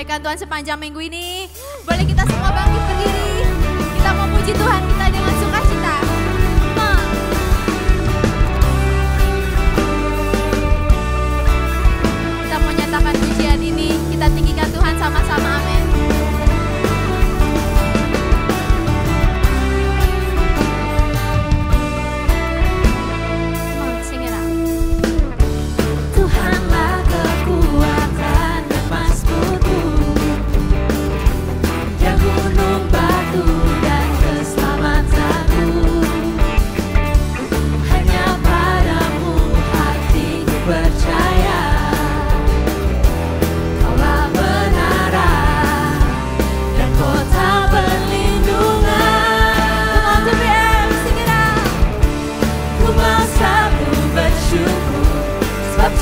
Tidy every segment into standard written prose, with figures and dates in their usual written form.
kebaikan Tuhan sepanjang minggu ini. Boleh kita semua bangkit berdiri. Kita memuji Tuhan kita dengan sukacita. Kita mau nyatakan pujian ini. Kita tinggikan Tuhan sama-sama, amin.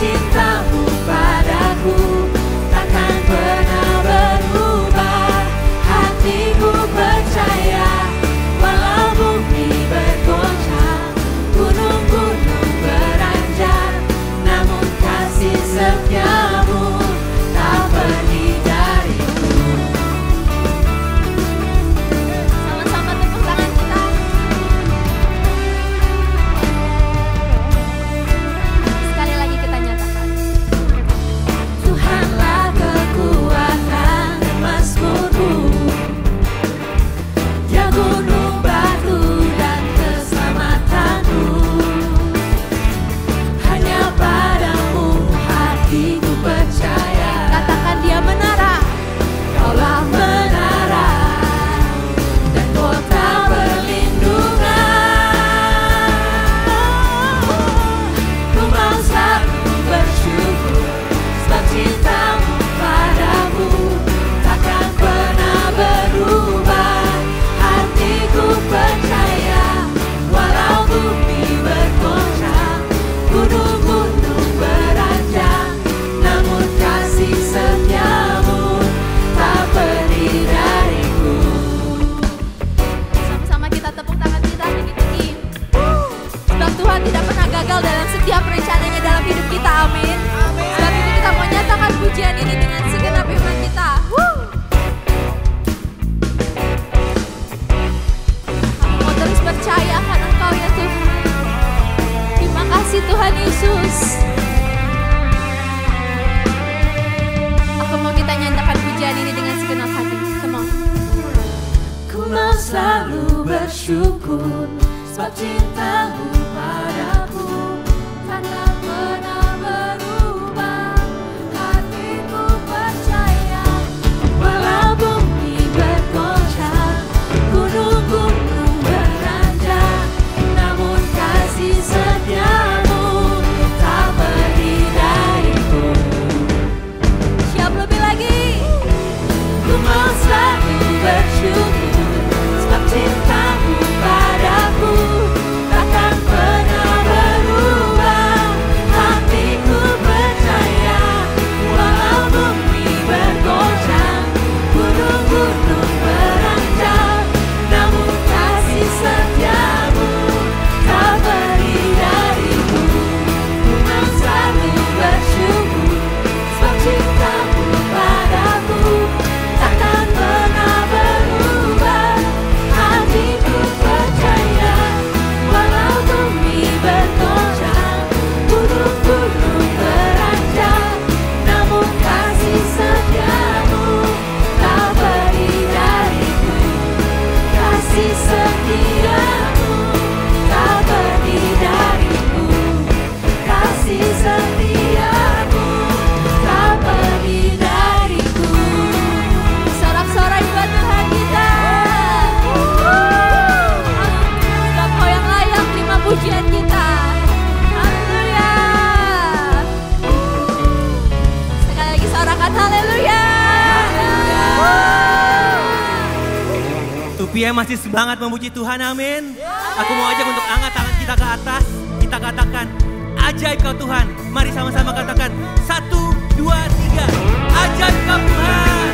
Cintamu padaku takkan pernah berubah. Hatiku percaya walau bumi bergoncang, gunung-gunung beranjak, namun kasih setiamu tak pergi dariku. Sama-sama tepuk tangan kita. Sekali lagi kita nyatakan. Tuhanlah kekuatan dan mazmurku, Dia gunung batu dan keselamatanku. Hanya padamu hatiku percaya. Katakan Dia menara. Kaulah menara dan kota perlindungan. Ku mau selalu bersyukur sebab cintamu padaku takkan pernah berubah. Hatiku percaya walau bumi bergoncang, gunung-gunung beranjak, namun kasih setiamu tak pergi dariku. Sama-sama kita tepuk tangan kita tinggi-tinggi. Sebab Tuhan tidak pernah gagal dalam setiap rencananya dalam hidup kita, amin. Sebab itu kita mau nyatakan pujian ini dengan segenap iman kita. Kami mau terus percaya akan Engkau ya Tuhan. Terima kasih Tuhan Yesus. Aku mau kita nyatakan pujian ini dengan segenap hati. Come on. Ku mau selalu bersyukur sebab cintamu padaku takkan pernah berubah. Hatiku percaya walau bumi bergoncang, gunung-gunung beranjak, namun kasih setiamu tak pergi dariku. Siap lebih lagi. Ku mau selalu bersyukur sebab cintamu padaku takkan pernah berubah. Hatiku percaya walau bumi bergoncang, gunung-gunung beranjak, namun kasih setiamu tak pergi dariku. Ku mau selalu bersyukur sebab cintamu padaku takkan pernah berubah. Hatiku percaya walau bumi bergoncang, gunung-gunung beranjak, namun kasih setiamu tak pergi dariku. Kasih setiamu tak pergi dariku. Kasih setiamu tak pergi dariku. Sorak-sorai buat Tuhan kita. Sebab Kau yang layak terima pujian kita. Haleluya. Sekali lagi sorakan haleluya. Tupia masih semangat memuji Tuhan, amin. Aku mau ajak untuk angkat tangan kita ke atas. Kita katakan, ajaib Kau Tuhan. Mari sama-sama katakan, 1, 2, 3. Ajaib Kau Tuhan.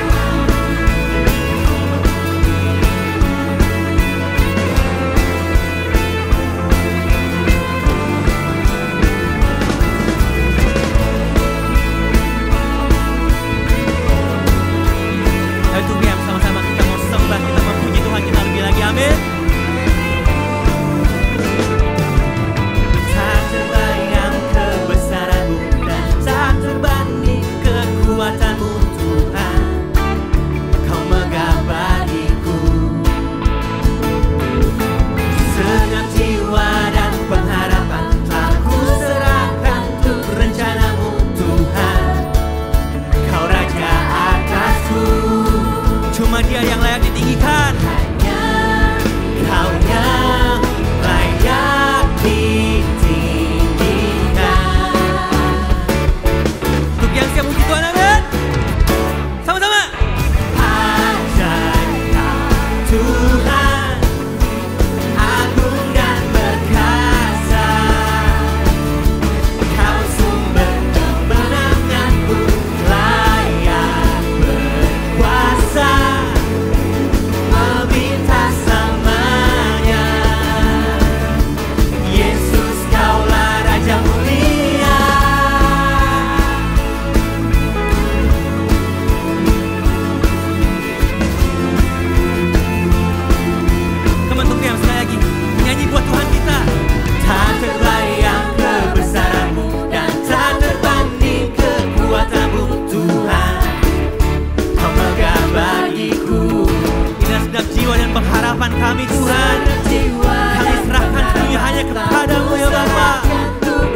kami Tuhan. Kami serahkan semuanya hanya kepadamu ya Bapa.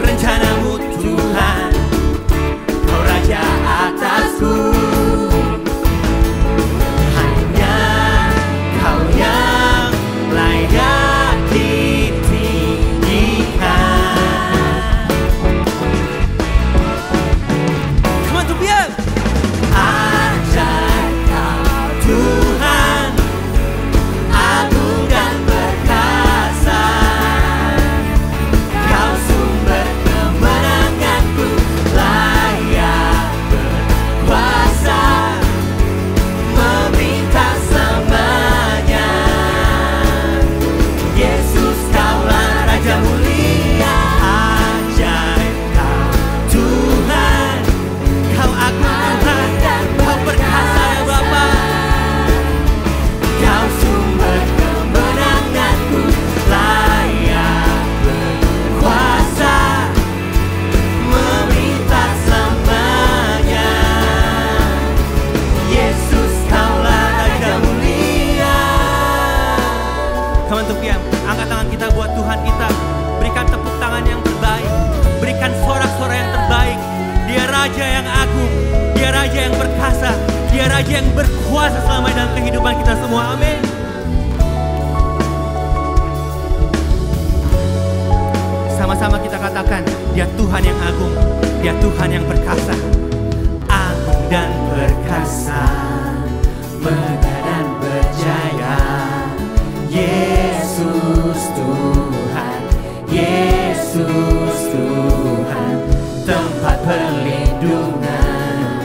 Rencanamu Tuhan, Kau Raja atasku. Hanya Kau yang layak ditinggikan. Come on Tubian. Ajaib Kau Tuhan, agung dan perkasa. Kau sumber kemenanganku, layak berkuasa, meminta selamanya. Yesus Kaulah Raja mulia, ajaib Kau Tuhan, Kau agung Tuhan, Kau perkasa ya Bapa. Kau sumber kemenanganku, layak berkuasa, meminta selamanya. Yesus Kaulah Raja mulia. Kawan Tukiam, angkat tangan kita buat Tuhan kita. Berikan tepuk tangan yang terbaik, berikan sorak-sorai yang terbaik. Dia Raja yang agung, Dia Raja yang perkasa, Dia Raja yang berkuasa selama dalam kehidupan kita semua. Amin. Sama-sama kita katakan, Dia Tuhan yang agung, Dia Tuhan yang perkasa. Agung dan perkasa, megah dan berjaya. Yesus Tuhan, Yesus Tuhan, tempat perlindungan,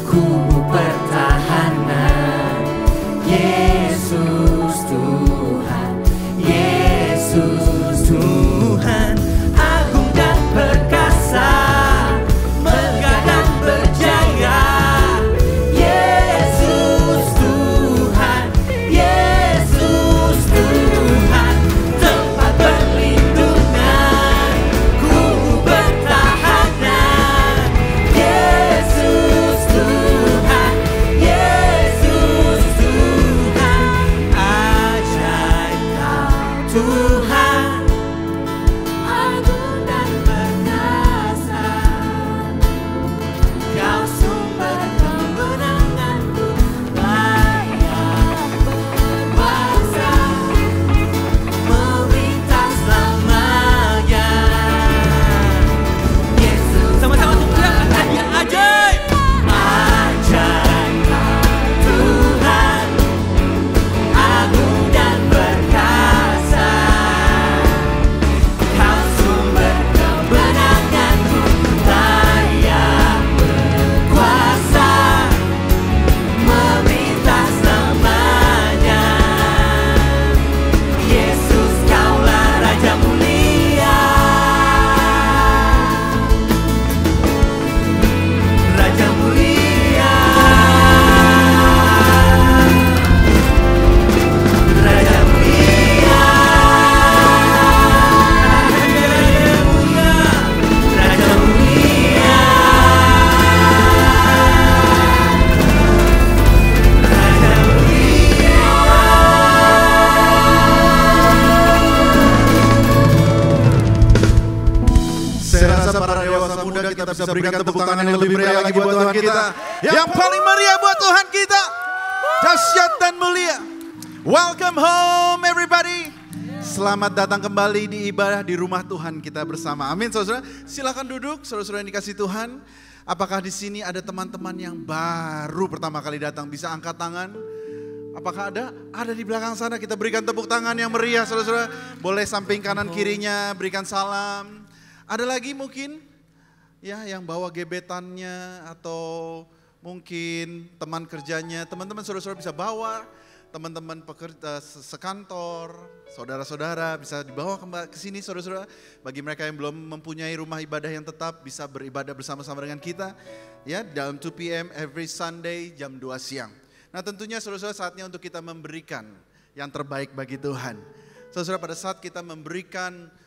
kubu pertahanan. Yesus Tuhan, Yesus Tuhan, agung dan perkasa, megah dan berjaya. Yesus Tuhan, Yesus Tuhan, tempat perlindungan, kubu pertahanan. Yesus Tuhan, Yesus Tuhan, ajaib Kau Tuhan, agung dan perkasa. Kau sumber kemenanganku, layak berkuasa, meminta selamanya. Yesus, sama-sama teriak, Dia ajaib. Ajaib Kau Tuhan, agung dan perkasa. Kau sumber kemenanganku, layak berkuasa, meminta selamanya. Yesus Kaulah Raja mulia, Raja mulia, Raja mulia, Raja mulia, Raja mulia. Saya rasa para dewasa muda kita bisa berikan tepuk tangan yang lebih meriah lagi buat Tuhan kita. Yang paling meriah buat Tuhan kita. Dahsyat dan mulia. Welcome home everybody. Selamat datang kembali di ibadah di rumah Tuhan kita bersama. Amin saudara. Silakan duduk saudara-saudara yang dikasih Tuhan. Apakah di sini ada teman-teman yang baru pertama kali datang? Bisa angkat tangan. Apakah ada? Ada di belakang sana. Kita berikan tepuk tangan yang meriah saudara-saudara. Boleh samping kanan kirinya berikan salam. Ada lagi mungkin ya yang bawa gebetannya atau mungkin teman kerjanya, teman-teman saudara-saudara bisa bawa, teman-teman pekerja sekantor, saudara-saudara bisa dibawa ke sini saudara-saudara. Bagi mereka yang belum mempunyai rumah ibadah yang tetap bisa beribadah bersama-sama dengan kita ya dalam 2 PM every Sunday jam 2 siang. Nah tentunya saudara-saudara saatnya untuk kita memberikan yang terbaik bagi Tuhan. Saudara-saudara pada saat kita memberikan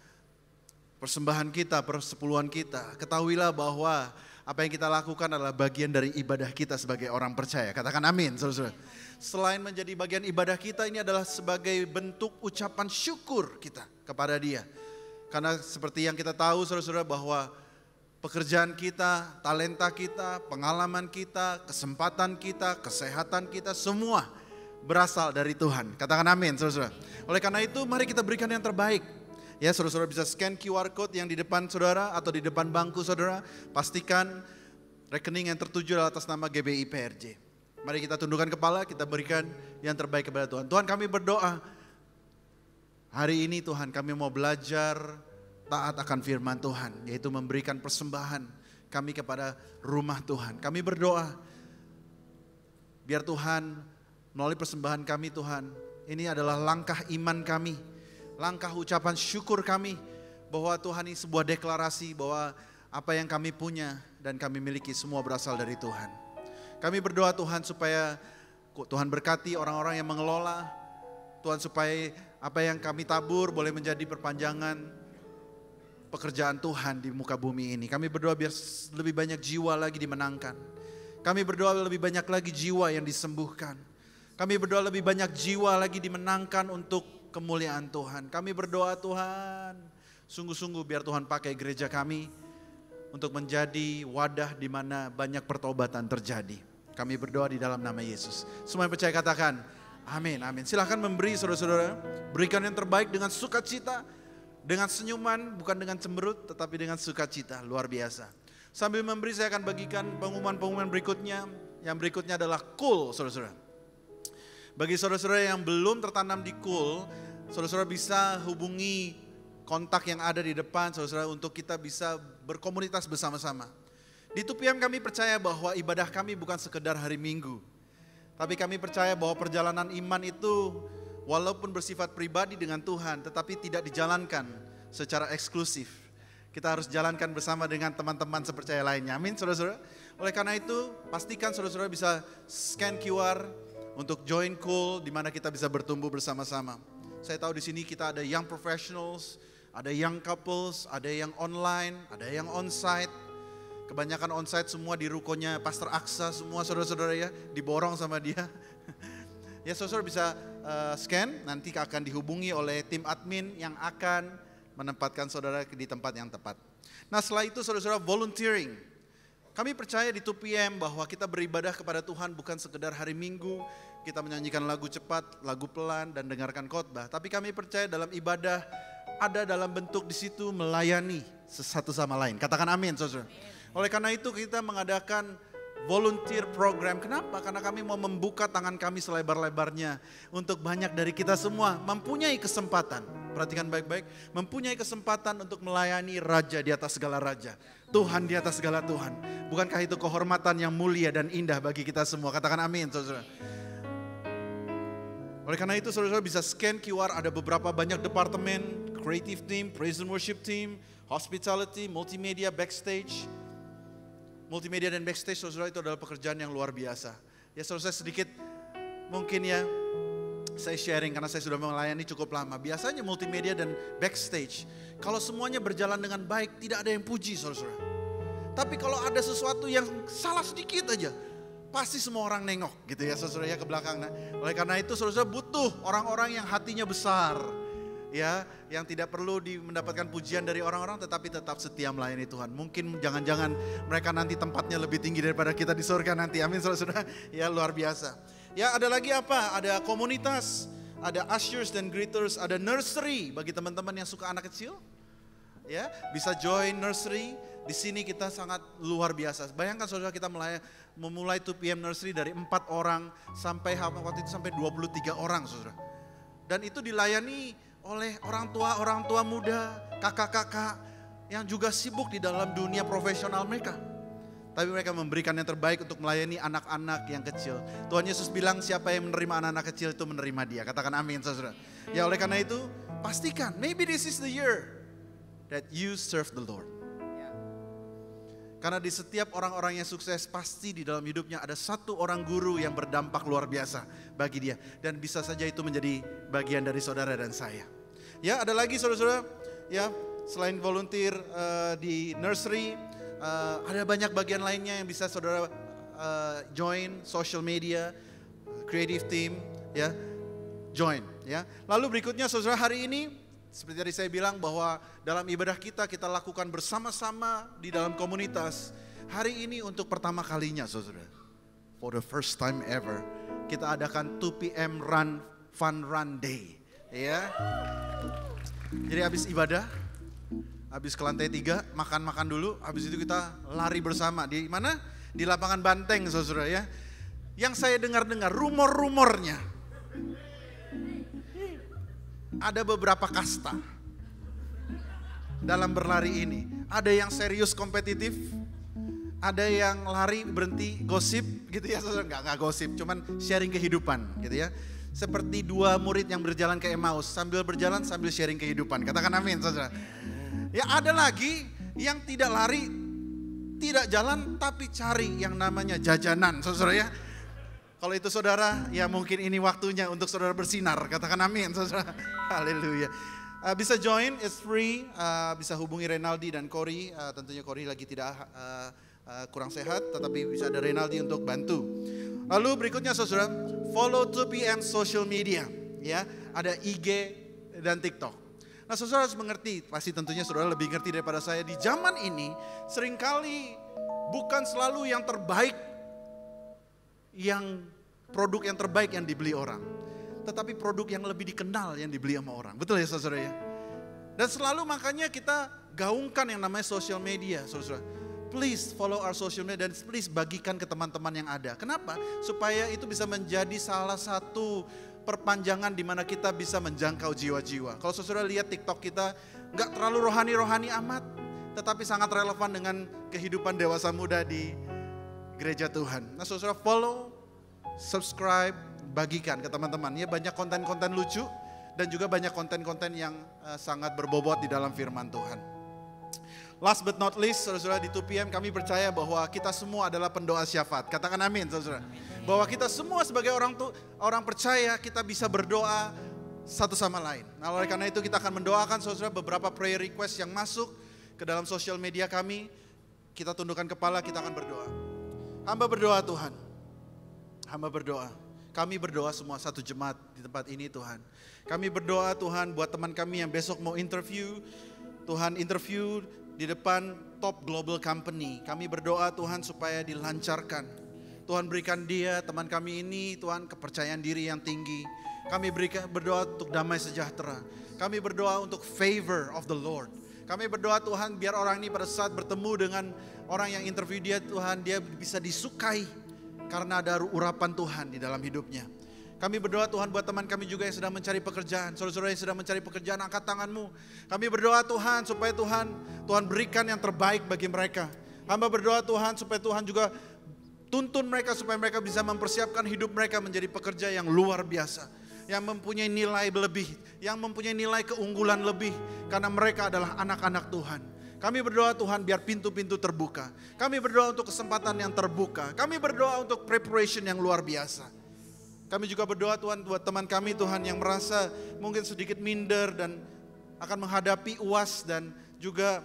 persembahan kita, persepuluhan kita, ketahuilah bahwa Apa yang kita lakukan adalah bagian dari ibadah kita sebagai orang percaya. Katakan amin, saudara-saudara. Selain menjadi bagian ibadah kita, ini adalah sebagai bentuk ucapan syukur kita kepada Dia. Karena seperti yang kita tahu saudara-saudara bahwa pekerjaan kita, talenta kita, pengalaman kita, kesempatan kita, kesehatan kita, semua berasal dari Tuhan. Katakan amin saudara-saudara. Oleh karena itu mari kita berikan yang terbaik. Ya, saudara-saudara bisa scan QR code yang di depan saudara atau di depan bangku saudara. Pastikan rekening yang tertuju adalah atas nama GBI PRJ. Mari kita tundukkan kepala, kita berikan yang terbaik kepada Tuhan. Tuhan, kami berdoa. Hari ini Tuhan, kami mau belajar taat akan firman Tuhan, yaitu memberikan persembahan kami kepada rumah Tuhan. Kami berdoa, biar Tuhan melalui persembahan kami Tuhan, ini adalah langkah iman kami, langkah ucapan syukur kami, bahwa Tuhan ini sebuah deklarasi bahwa apa yang kami punya dan kami miliki semua berasal dari Tuhan. Kami berdoa Tuhan supaya Tuhan berkati orang-orang yang mengelola, Tuhan supaya apa yang kami tabur boleh menjadi perpanjangan pekerjaan Tuhan di muka bumi ini. Kami berdoa biar lebih banyak jiwa lagi dimenangkan. Kami berdoa lebih banyak lagi jiwa yang disembuhkan. Kami berdoa lebih banyak jiwa lagi dimenangkan untuk kemuliaan Tuhan. Kami berdoa Tuhan, sungguh-sungguh biar Tuhan pakai gereja kami untuk menjadi wadah di mana banyak pertobatan terjadi. Kami berdoa di dalam nama Yesus. Semua yang percaya katakan amin, amin. Silahkan memberi saudara-saudara, berikan yang terbaik dengan sukacita, dengan senyuman, bukan dengan cemberut, tetapi dengan sukacita, luar biasa. Sambil memberi saya akan bagikan pengumuman-pengumuman berikutnya. Yang berikutnya adalah Cool, saudara-saudara. Bagi saudara-saudara yang belum tertanam di Cool, saudara-saudara bisa hubungi kontak yang ada di depan, saudara-saudara, untuk kita bisa berkomunitas bersama-sama. Di 2PM kami percaya bahwa ibadah kami bukan sekedar hari Minggu. Tapi kami percaya bahwa perjalanan iman itu walaupun bersifat pribadi dengan Tuhan, tetapi tidak dijalankan secara eksklusif. Kita harus jalankan bersama dengan teman-teman sepercaya lainnya. Amin, saudara-saudara. Oleh karena itu, pastikan saudara-saudara bisa scan QR untuk join Cool, di mana kita bisa bertumbuh bersama-sama. Saya tahu di sini kita ada young professionals, ada young couples, ada yang online, ada yang onsite. Kebanyakan onsite semua di rukonya Pastor Aksa, semua saudara-saudara ya, diborong sama dia. Ya, saudara bisa scan, nanti akan dihubungi oleh tim admin yang akan menempatkan saudara di tempat yang tepat. Nah, setelah itu saudara-saudara volunteering. Kami percaya di 2PM bahwa kita beribadah kepada Tuhan bukan sekedar hari Minggu, kita menyanyikan lagu cepat, lagu pelan, dan dengarkan khotbah. Tapi kami percaya dalam ibadah ada dalam bentuk di situ melayani satu sama lain. Katakan amin, saudara. Oleh karena itu kita mengadakan volunteer program. Kenapa? Karena kami mau membuka tangan kami selebar-lebarnya untuk banyak dari kita semua mempunyai kesempatan. Perhatikan baik-baik, mempunyai kesempatan untuk melayani Raja di atas segala raja, Tuhan di atas segala Tuhan. Bukankah itu kehormatan yang mulia dan indah bagi kita semua? Katakan amin, saudara. Oleh karena itu saudara bisa scan QR, ada beberapa banyak departemen, creative team, praise and worship team, hospitality, multimedia, backstage. Multimedia dan backstage saudara itu adalah pekerjaan yang luar biasa. Ya saudara, saya sedikit mungkin ya saya sharing karena saya sudah melayani cukup lama. Biasanya multimedia dan backstage, kalau semuanya berjalan dengan baik tidak ada yang puji saudara. Tapi kalau ada sesuatu yang salah sedikit aja, pasti semua orang nengok gitu ya saudara ya ke belakang. Nah, oleh karena itu saudara butuh orang-orang yang hatinya besar. Ya, yang tidak perlu mendapatkan pujian dari orang-orang tetapi tetap setia melayani Tuhan. Mungkin jangan-jangan mereka nanti tempatnya lebih tinggi daripada kita di surga nanti. Amin saudara-saudara. Ya, luar biasa. Ya, ada lagi apa? Ada komunitas, ada ushers dan greeters, ada nursery bagi teman-teman yang suka anak kecil. Ya, bisa join nursery. Di sini kita sangat luar biasa. Bayangkan saudara, kita memulai 2PM nursery dari 4 orang sampai waktu itu sampai 23 orang saudara. Dan itu dilayani oleh orang tua muda, kakak-kakak yang juga sibuk di dalam dunia profesional mereka. Tapi mereka memberikan yang terbaik untuk melayani anak-anak yang kecil. Tuhan Yesus bilang siapa yang menerima anak-anak kecil itu menerima dia. Katakan amin saudara. Ya, oleh karena itu pastikan, maybe this is the year that you serve the Lord. Karena di setiap orang-orang yang sukses pasti di dalam hidupnya ada satu orang guru yang berdampak luar biasa bagi dia. Dan bisa saja itu menjadi bagian dari saudara dan saya. Ya, ada lagi saudara-saudara, ya selain volunteer di nursery, Ada banyak bagian lainnya yang bisa saudara join, social media, creative team, ya, join, ya. Lalu berikutnya saudara, hari ini seperti tadi saya bilang bahwa dalam ibadah kita lakukan bersama-sama di dalam komunitas. Hari ini untuk pertama kalinya saudara, for the first time ever, kita adakan 2 PM Fun Run Day, ya. Jadi habis ibadah, habis ke lantai 3, makan-makan dulu, habis itu kita lari bersama. Di mana? Di lapangan Banteng saudara, ya. Yang saya dengar-dengar rumor-rumornya, ada beberapa kasta dalam berlari ini. Ada yang serius kompetitif, ada yang lari berhenti gosip gitu ya saudara. Enggak gosip, cuman sharing kehidupan gitu ya. Seperti 2 murid yang berjalan ke Emmaus, sambil berjalan sambil sharing kehidupan. Katakan amin saudara. Ya ada lagi yang tidak lari, tidak jalan, tapi cari yang namanya jajanan saudara ya. Kalau itu saudara, ya mungkin ini waktunya untuk saudara bersinar. Katakan amin saudara. Haleluya. Bisa join, it's free. Bisa hubungi Renaldi dan Cory. Tentunya Cory lagi tidak kurang sehat, tetapi bisa ada Renaldi untuk bantu. Lalu berikutnya saudara, follow 2 PM social media, ya. Ada IG dan TikTok. Nah saudara harus mengerti, pasti tentunya saudara lebih ngerti daripada saya. Di zaman ini seringkali bukan selalu yang terbaik, yang produk yang terbaik yang dibeli orang, tetapi produk yang lebih dikenal yang dibeli sama orang. Betul ya saudara ya? Dan selalu makanya kita gaungkan yang namanya social media saudara. Please follow our social media dan please bagikan ke teman-teman yang ada. Kenapa? Supaya itu bisa menjadi salah satu perpanjangan di mana kita bisa menjangkau jiwa-jiwa. Kalau saudara lihat TikTok kita nggak terlalu rohani-rohani amat, tetapi sangat relevan dengan kehidupan dewasa muda di gereja Tuhan. Nah saudara follow, subscribe, bagikan ke teman-teman. Ya banyak konten-konten lucu dan juga banyak konten-konten yang sangat berbobot di dalam firman Tuhan. Last but not least, saudara-saudara, di 2 PM kami percaya bahwa kita semua adalah pendoa syafaat. Katakan amin, saudara. Bahwa kita semua sebagai orang percaya, kita bisa berdoa satu sama lain. Nah, oleh karena itu kita akan mendoakan saudara beberapa prayer request yang masuk ke dalam sosial media kami. Kita tundukkan kepala, kita akan berdoa. Hamba berdoa Tuhan. Hamba berdoa. Kami berdoa semua satu jemaat di tempat ini Tuhan. Kami berdoa Tuhan buat teman kami yang besok mau interview. Tuhan interview di depan top global company. Kami berdoa Tuhan supaya dilancarkan. Tuhan berikan dia, teman kami ini Tuhan kepercayaan diri yang tinggi. Kami berdoa untuk damai sejahtera. Kami berdoa untuk favor of the Lord. Kami berdoa Tuhan biar orang ini pada saat bertemu dengan orang yang interview dia Tuhan, dia bisa disukai karena ada urapan Tuhan di dalam hidupnya. Kami berdoa Tuhan buat teman kami juga yang sedang mencari pekerjaan. Saudara-saudara yang sedang mencari pekerjaan, angkat tanganmu. Kami berdoa Tuhan supaya Tuhan berikan yang terbaik bagi mereka. Hamba berdoa Tuhan supaya Tuhan juga tuntun mereka supaya mereka bisa mempersiapkan hidup mereka menjadi pekerja yang luar biasa. Yang mempunyai nilai lebih, yang mempunyai nilai keunggulan lebih. Karena mereka adalah anak-anak Tuhan. Kami berdoa Tuhan biar pintu-pintu terbuka. Kami berdoa untuk kesempatan yang terbuka. Kami berdoa untuk preparation yang luar biasa. Kami juga berdoa Tuhan buat teman kami Tuhan yang merasa mungkin sedikit minder dan akan menghadapi UAS dan juga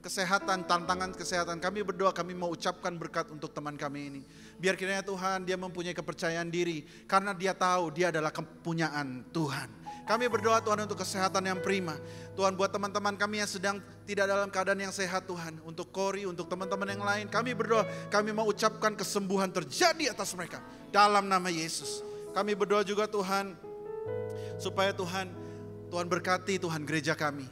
kesehatan, tantangan kesehatan. Kami berdoa, kami mau ucapkan berkat untuk teman kami ini. Biar kiranya Tuhan dia mempunyai kepercayaan diri karena dia tahu dia adalah kepunyaan Tuhan. Kami berdoa Tuhan untuk kesehatan yang prima. Tuhan buat teman-teman kami yang sedang tidak dalam keadaan yang sehat Tuhan. Untuk Cory, untuk teman-teman yang lain. Kami berdoa, kami mau ucapkan kesembuhan terjadi atas mereka. Dalam nama Yesus. Kami berdoa juga Tuhan, supaya Tuhan berkati Tuhan gereja kami.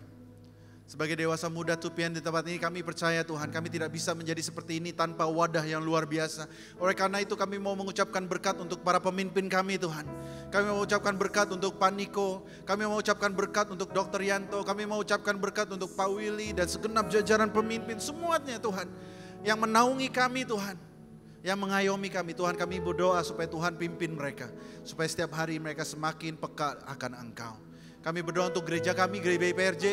Sebagai dewasa muda 2 PM di tempat ini kami percaya Tuhan, kami tidak bisa menjadi seperti ini tanpa wadah yang luar biasa. Oleh karena itu kami mau mengucapkan berkat untuk para pemimpin kami Tuhan. Kami mau ucapkan berkat untuk Pak Niko, kami mau ucapkan berkat untuk Dr. Yanto, kami mau ucapkan berkat untuk Pak Willy dan segenap jajaran pemimpin semuanya Tuhan. Yang menaungi kami Tuhan. Yang mengayomi kami Tuhan, kami berdoa supaya Tuhan pimpin mereka. Supaya setiap hari mereka semakin peka akan Engkau. Kami berdoa untuk gereja kami, gereja PRJ,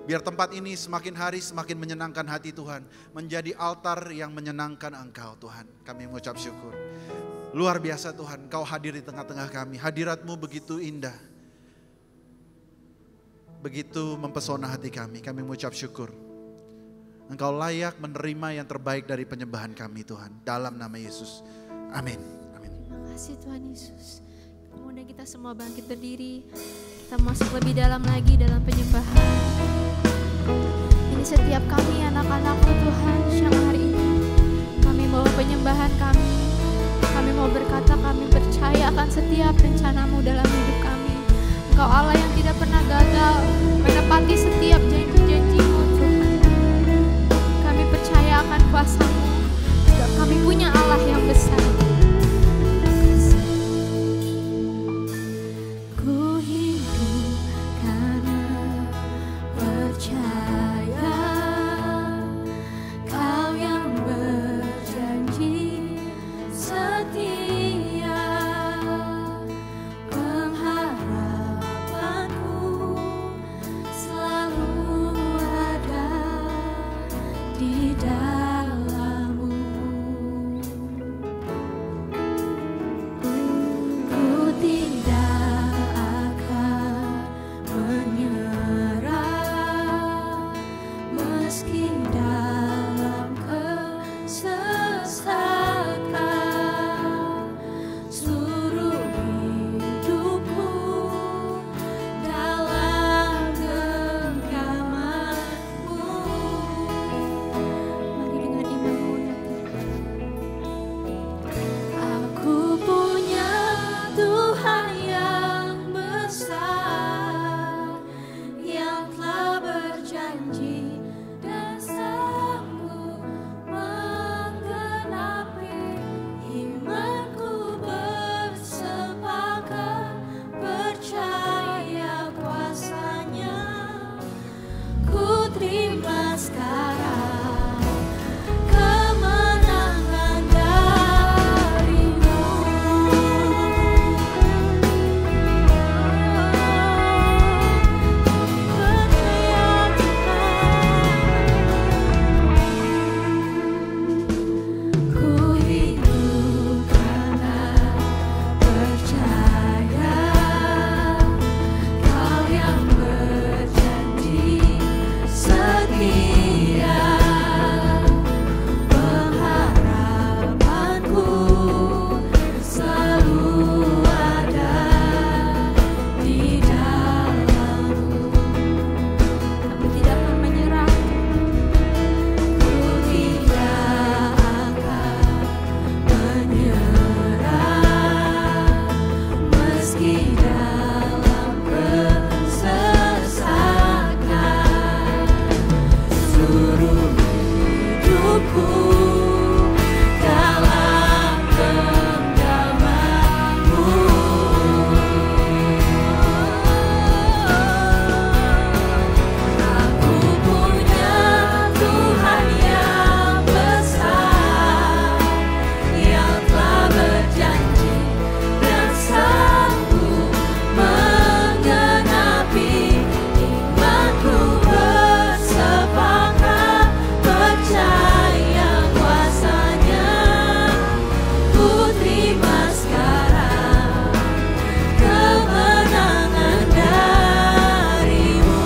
biar tempat ini semakin hari semakin menyenangkan hati Tuhan. Menjadi altar yang menyenangkan Engkau Tuhan. Kami mengucap syukur. Luar biasa Tuhan, Engkau hadir di tengah-tengah kami. Hadirat-Mu begitu indah. Begitu mempesona hati kami mengucap syukur. Engkau layak menerima yang terbaik dari penyembahan kami Tuhan. Dalam nama Yesus. Amin. Amin. Terima kasih Tuhan Yesus. Kemudian kita semua bangkit berdiri. Kita masuk lebih dalam lagi dalam penyembahan. Ini setiap kami anak-anak-Mu Tuhan siang hari ini. Kami bawa penyembahan kami. Kami mau berkata kami percaya akan setiap rencana-Mu dalam hidup kami. Engkau Allah yang tidak pernah gagal menepati setiap janji-janji-Mu Tuhan. Kami percaya akan kuasa-Mu. Kami punya Allah yang besar. Ku hidup karena percaya Kau yang berjanji setia. Pengharapanku selalu ada di dalam-Mu. Ku tidak akan menyerah meski dalam kesesatan. Seluruh hidupku dalam genggaman-Mu. Mari dengan iman aku punya Tuhan yang besar, yang telah berjanji dan sanggup menggenapi. Imanku bersepakat percaya kuasa-Nya. Ku terima sekarang kemenangan dari-Mu. Percaya ku hidup karena percaya Kau yang berjanji setia. Pengharapanku selalu ada di dalam-Mu. Kami tidak akan menyerah. Ku tidak akan menyerah meski dalam kesesatan. Seluruh hidupku dalam genggaman-Mu. Aku punya Tuhan yang besar, yang telah berjanji dan sanggup menggenapi. Imanku bersepakat percaya kuasa-Nya. Ku terima sekarang kemenangan dari-Mu.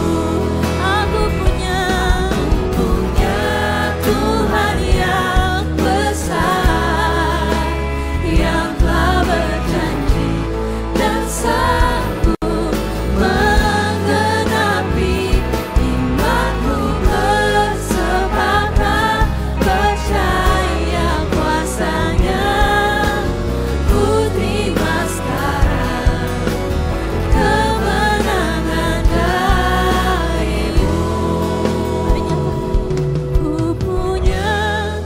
Aku punya Tuhan yang besar, yang telah berjanji dan sanggup menggenapi. Imanku bersepakat percaya kuasa-Nya. Ku terima sekarang kemenangan dari-Mu. Ku punya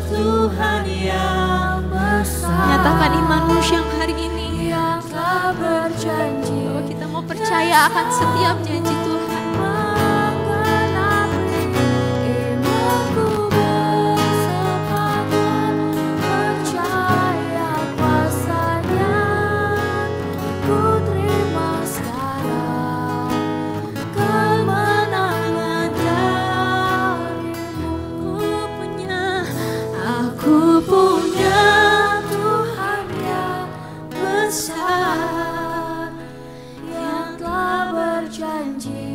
Tuhan yang besar. Nyatakan imanmu siang hari ini yang telah berjanji bahwa kita mau percaya akan setiap janji Tuhan. Imanku bersepakat percaya kuasa-Nya. Ku terima sekarang kemenangan dari-Mu. Aku punya Tuhan yang besar, yang telah berjanji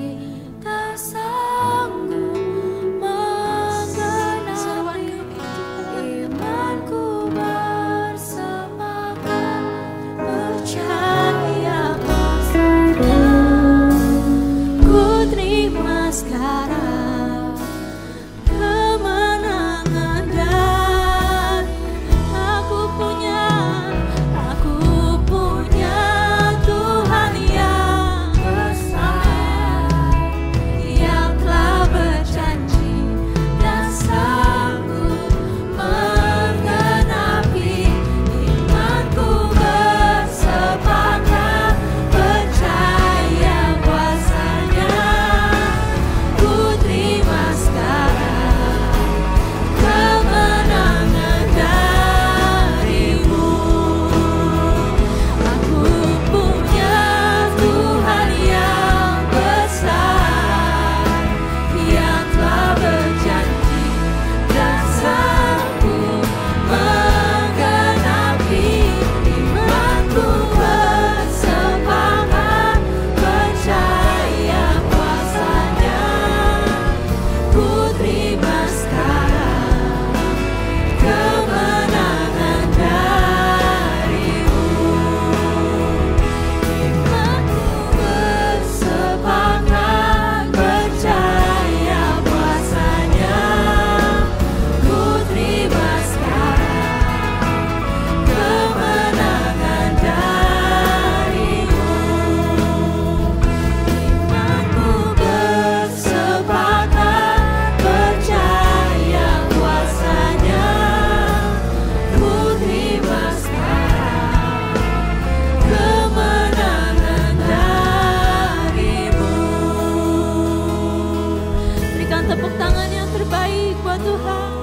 baik buat Tuhan.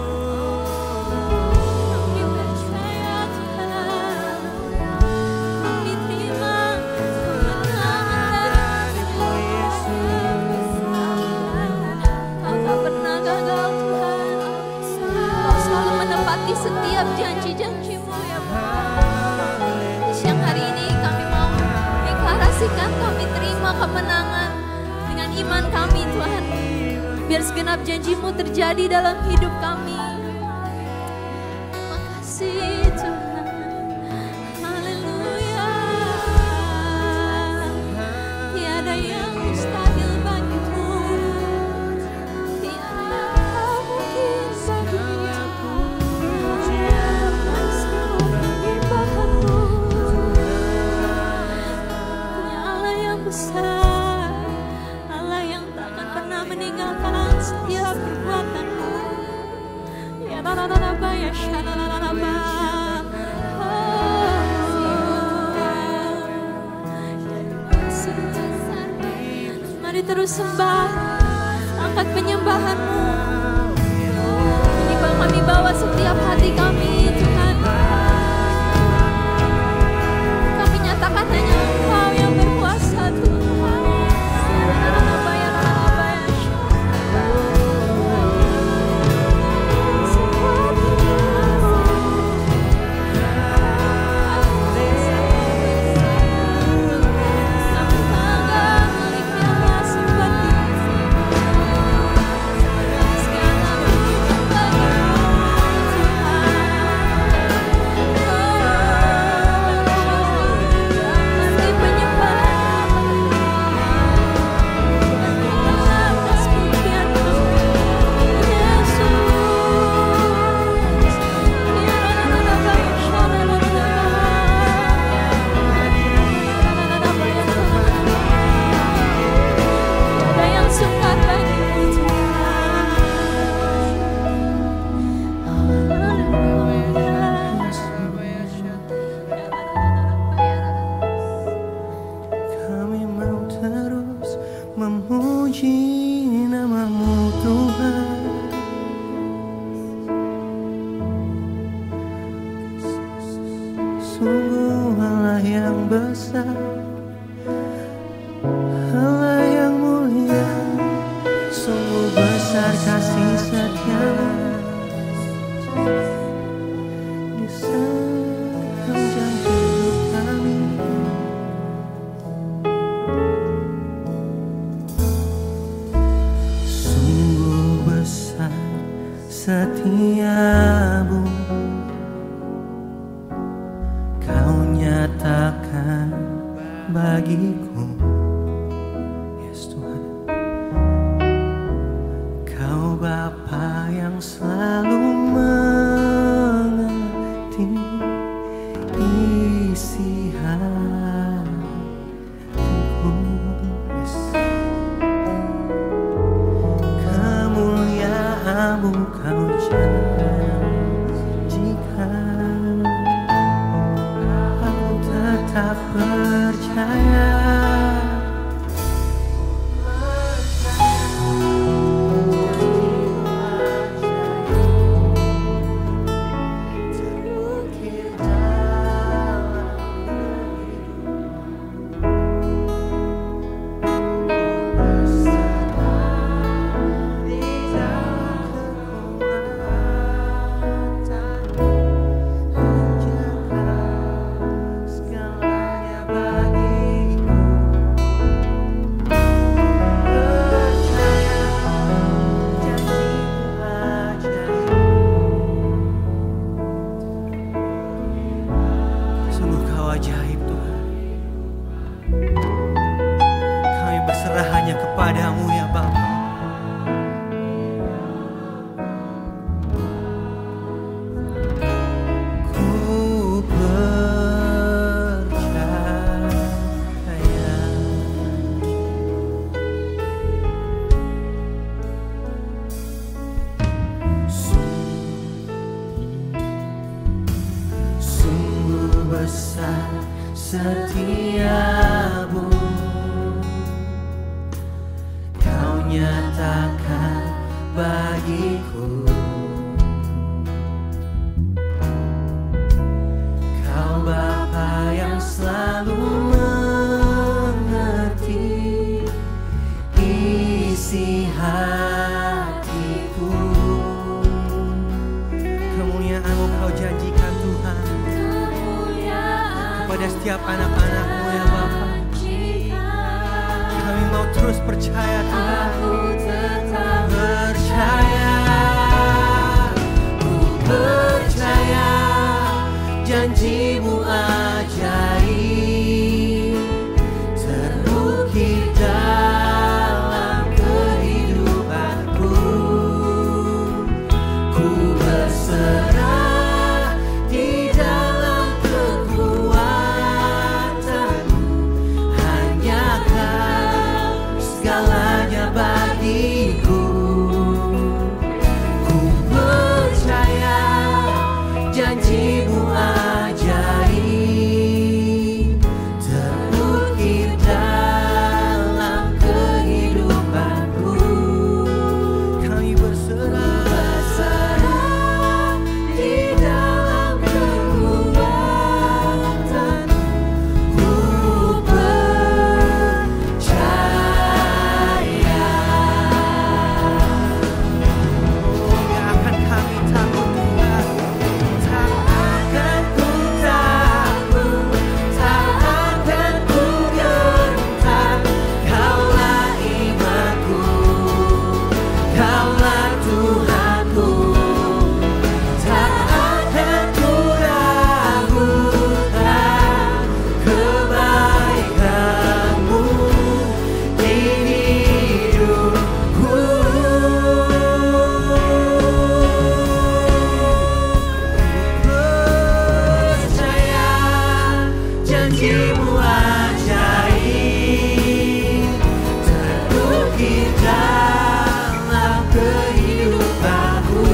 Kami percaya Tuhan, kami terima kemenangan dari Yesus. Kau tak pernah gagal Tuhan, Kau selalu menepati setiap janji-janji-Mu ya Bapa. Di siang hari ini kami mau deklarasikan kami terima kemenangan dengan iman kami Tuhan. Biar segenap janji-Mu terjadi dalam hidup kami. Terima kasih Tuhan. Haleluya. Tiada yang mustahil bagi-Mu. Tiada yang mungkin bagi-Mu. Masa penyembahan-Mu. Punya Allah yang besar, Allah yang takkan pernah meninggalkan setiap perbuatan-Mu. Ya la-la-la-la-ba, ya sha-la-la-la-la-ba. Mari terus sembah, angkat penyembahan-Mu. Ini kami bawa setiap hati kami Tuhan. Kami nyatakan hanya Engkau yang berkuasa Tuhan. La-la-la-la-ba, ya la-la-la-ba, ya Sungguh Allah yang besar, Allah yang mulia, sungguh besar kasih setia-Mu di sepanjang hidup kami. Sungguh besar setia-Mu, Kau nyatakan bagiku. Yes Tuhan, Kau Bapa yang selalu mengerti isi hatiku. Yes. Kemuliaan-Mu Kau janjikan, tak percaya. Terukir dalam bersama di dalam kekuatan, menjaga segalanya bagiku. Percaya janji-Mu ajaib. Sungguh Kau ajaib Tuhan. Kami berserah hanya kepada-Mu ya Bapa. Ku percaya. Sungguh besar setia-Mu, Kau nyatakan bagiku. Kau Bapa yang selalu mengerti isi hatiku. Kemuliaan-Mu Kau janjikan Tuhan kepada setiap anak-anak-Mu ya Bapa. Kami mau terus percaya Tuhan. Percaya janji-Mu ajaib terukir dalam kehidupanku. Ku berserah di dalam kekuatan-Mu, hanya Kau segalanya bagiku. Janji-Mu ajaib terukir dalam kehidupanku. Kami berserah di dalam kekuatan. Ku percaya. Gak akan kami takut Tuhan. Janji-Mu ajaib terukir dalam kehidupanku.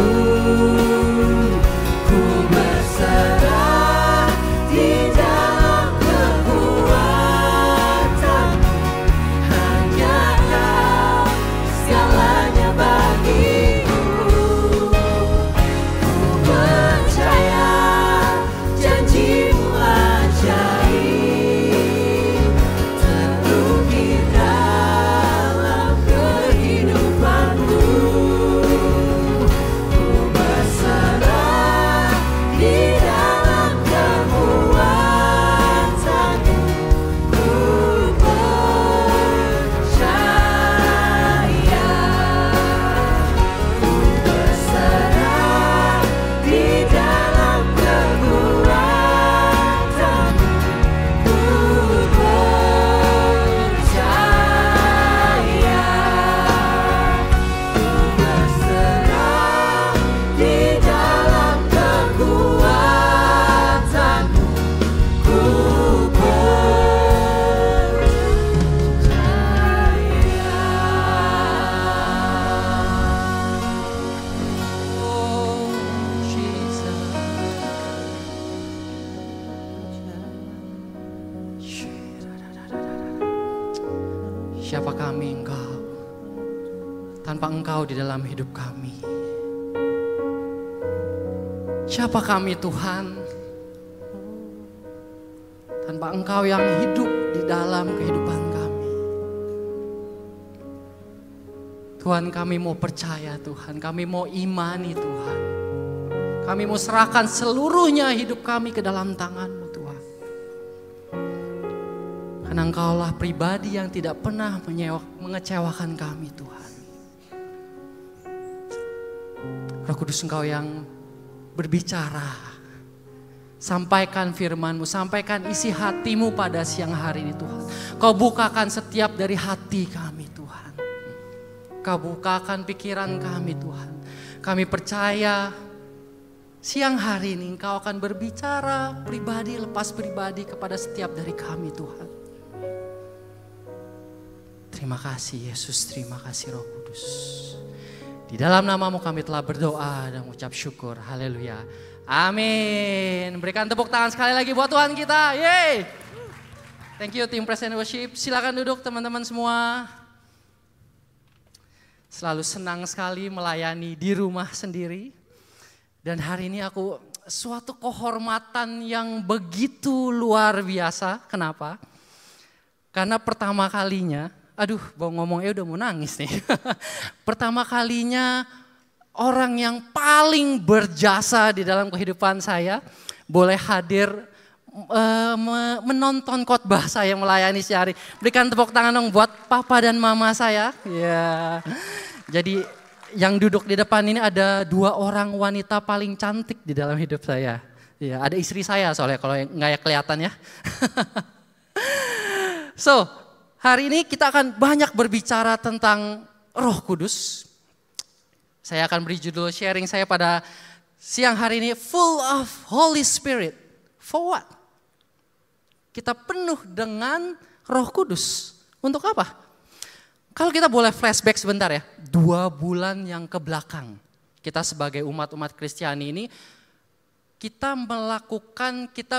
Ku berserah di dalam kekuatan-Mu, hanya Kau segalanya bagiku. Ku percaya janji-Mu ajaib terukir dalam kehidupanku. Ku berserah di dalam kekuatan-Mu. Ku percaya. Ku berserah di dalam kekuatan-Mu. Ku percaya. Ku berserah di dalam kekuatan-Mu. Ku Siapa kami Engkau tanpa Engkau di dalam hidup kami? Siapa kami Tuhan tanpa Engkau yang hidup di dalam kehidupan kami? Tuhan, kami mau percaya Tuhan, kami mau imani Tuhan. Kami mau serahkan seluruhnya hidup kami ke dalam tangan-Mu Tuhan. Karena Engkaulah pribadi yang tidak pernah mengecewakan kami Tuhan. Roh Kudus, Engkau yang berbicara. Sampaikan firman-Mu, sampaikan isi hati-Mu pada siang hari ini Tuhan. Kau bukakan setiap dari hati kami Tuhan. Kau bukakan pikiran kami Tuhan. Kami percaya siang hari ini Engkau akan berbicara pribadi lepas pribadi kepada setiap dari kami Tuhan. Terima kasih Yesus, terima kasih Roh Kudus. Di dalam nama-Mu kami telah berdoa dan mengucap syukur. Haleluya. Amin. Berikan tepuk tangan sekali lagi buat Tuhan kita. Yeay. Thank you tim Praise and Worship. Silakan duduk teman-teman semua. Selalu senang sekali melayani di rumah sendiri. Dan hari ini aku suatu kehormatan yang begitu luar biasa. Kenapa? Karena pertama kalinya, aduh mau ngomongnya udah mau nangis nih. Pertama kalinya orang yang paling berjasa di dalam kehidupan saya boleh hadir menonton khotbah saya melayani sehari. Berikan tepuk tangan dong buat papa dan mama saya. Ya. Jadi yang duduk di depan ini ada 2 orang wanita paling cantik di dalam hidup saya. Ya, ada istri saya soalnya kalau nggak kelihatan ya. So, hari ini kita akan banyak berbicara tentang Roh Kudus. Saya akan beri judul sharing saya pada siang hari ini, Full of Holy Spirit. For what? Kita penuh dengan Roh Kudus. Untuk apa? Kalau kita boleh flashback sebentar ya, 2 bulan yang ke belakang. Kita sebagai umat-umat Kristiani ini, kita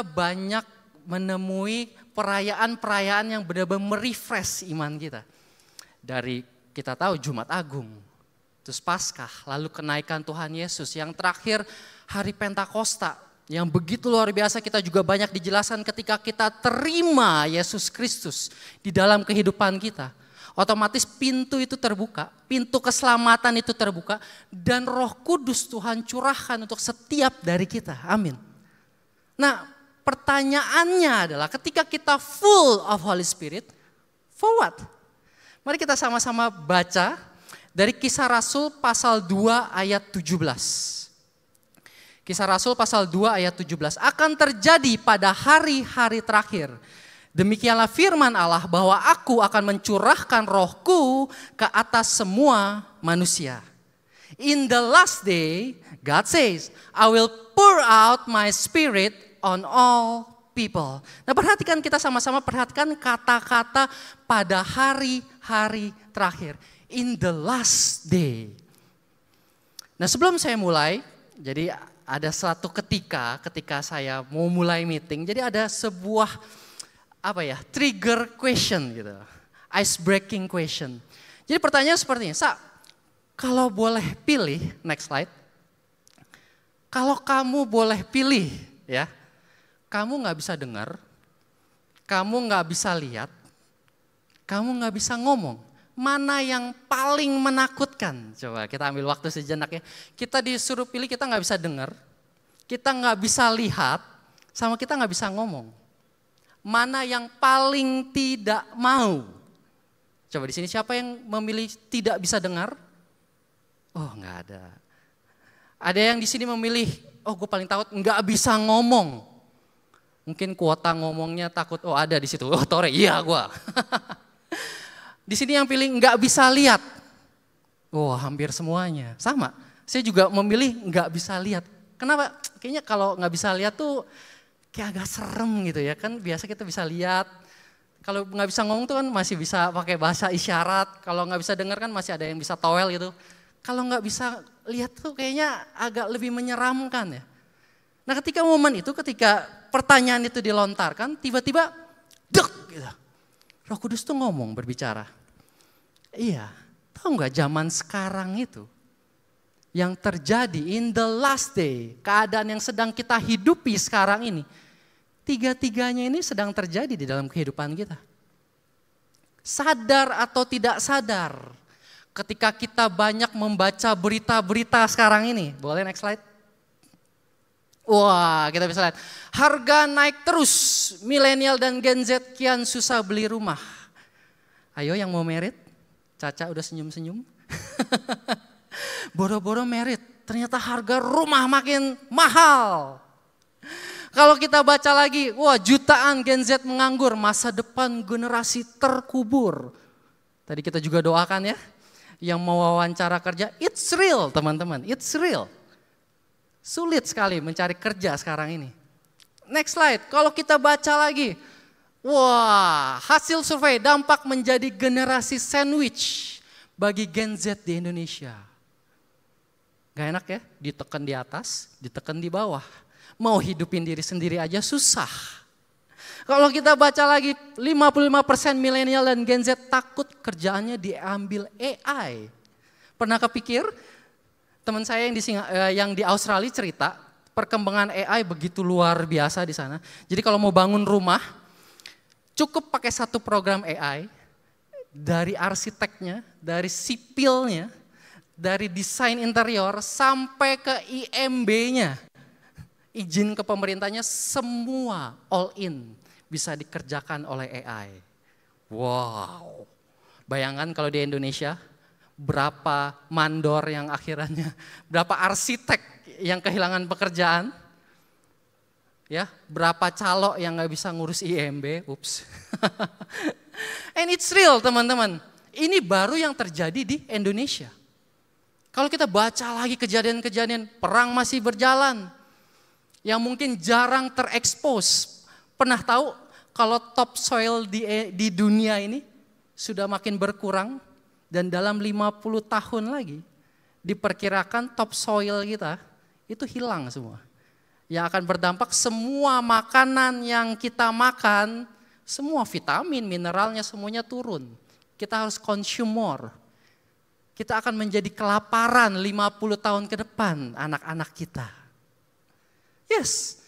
banyak menemui perayaan-perayaan yang benar-benar merefresh iman kita. Dari kita tahu Jumat Agung, terus Paskah, lalu kenaikan Tuhan Yesus. Yang terakhir hari Pentakosta. Yang begitu luar biasa, kita juga banyak dijelaskan ketika kita terima Yesus Kristus di dalam kehidupan kita. Otomatis pintu itu terbuka, pintu keselamatan itu terbuka, dan Roh Kudus Tuhan curahkan untuk setiap dari kita. Amin. Nah, pertanyaannya adalah ketika kita full of Holy Spirit, for what? Mari kita sama-sama baca dari Kisah Rasul pasal 2 ayat 17. Kisah Rasul pasal 2 ayat 17. Akan terjadi pada hari-hari terakhir. Demikianlah firman Allah bahwa aku akan mencurahkan rohku ke atas semua manusia. In the last day, God says, I will pour out my spirit on all people. Nah, perhatikan, kita sama-sama perhatikan kata-kata pada hari-hari terakhir. In the last day. Nah, sebelum saya mulai, jadi ada suatu ketika saya mau mulai meeting, jadi ada sebuah trigger question gitu, ice breaking question. Jadi pertanyaan seperti ini, kalau boleh pilih, next slide. Kalau kamu boleh pilih, ya, kamu nggak bisa dengar, kamu nggak bisa lihat, kamu nggak bisa ngomong. Mana yang paling menakutkan? Coba kita ambil waktu sejenak ya. Kita disuruh pilih, kita nggak bisa dengar, kita nggak bisa lihat, sama kita nggak bisa ngomong. Mana yang paling tidak mau? Coba di sini siapa yang memilih tidak bisa dengar? Oh, nggak ada. Ada yang di sini memilih, oh gue paling takut nggak bisa ngomong. Mungkin kuota ngomongnya takut, oh ada di situ. Oh Tore, iya gue. Di sini yang pilih nggak bisa lihat. Oh, hampir semuanya sama. Saya juga memilih nggak bisa lihat. Kenapa? Kayaknya kalau nggak bisa lihat tuh kayak agak serem gitu ya. Kan biasa kita bisa lihat. Kalau nggak bisa ngomong tuh kan masih bisa pakai bahasa isyarat. Kalau nggak bisa dengar kan masih ada yang bisa towel gitu. Kalau nggak bisa lihat tuh kayaknya agak lebih menyeramkan ya. Nah, ketika momen itu, ketika pertanyaan itu dilontarkan, tiba-tiba dek gitu. Roh Kudus tuh ngomong, berbicara. Iya, tahu nggak zaman sekarang itu yang terjadi in the last day, keadaan yang sedang kita hidupi sekarang ini, 3-tiganya ini sedang terjadi di dalam kehidupan kita. Sadar atau tidak sadar, ketika kita banyak membaca berita-berita sekarang ini, boleh next slide? Wah, kita bisa lihat harga naik terus, milenial dan Gen Z kian susah beli rumah. Ayo yang mau merit? Caca udah senyum-senyum. Boro-boro merit, ternyata harga rumah makin mahal. Kalau kita baca lagi, wah jutaan Gen Z menganggur, masa depan generasi terkubur. Tadi kita juga doakan ya, yang mau wawancara kerja, it's real teman-teman, it's real. Sulit sekali mencari kerja sekarang ini. Next slide, kalau kita baca lagi, wah, hasil survei dampak menjadi generasi sandwich bagi Gen Z di Indonesia. Gak enak ya, ditekan di atas, ditekan di bawah. Mau hidupin diri sendiri aja susah. Kalau kita baca lagi, 55% milenial dan Gen Z takut kerjaannya diambil AI. Pernah kepikir? Teman saya yang di Australia cerita, perkembangan AI begitu luar biasa di sana. Jadi kalau mau bangun rumah, cukup pakai satu program AI, dari arsiteknya, dari sipilnya, dari desain interior, sampai ke IMB-nya. Izin ke pemerintahnya, semua all in bisa dikerjakan oleh AI. Wow, bayangkan kalau di Indonesia, berapa mandor yang akhirnya, berapa arsitek yang kehilangan pekerjaan, ya, berapa calo yang nggak bisa ngurus IMB, ups. And it's real teman-teman, ini baru yang terjadi di Indonesia. Kalau kita baca lagi kejadian-kejadian, perang masih berjalan, yang mungkin jarang terekspos. Pernah tahu kalau topsoil di dunia ini sudah makin berkurang, dan dalam 50 tahun lagi diperkirakan topsoil kita itu hilang semua. Yang akan berdampak semua makanan yang kita makan, semua vitamin, mineralnya semuanya turun. Kita harus consume more. Kita akan menjadi kelaparan 50 tahun ke depan anak-anak kita. Yes,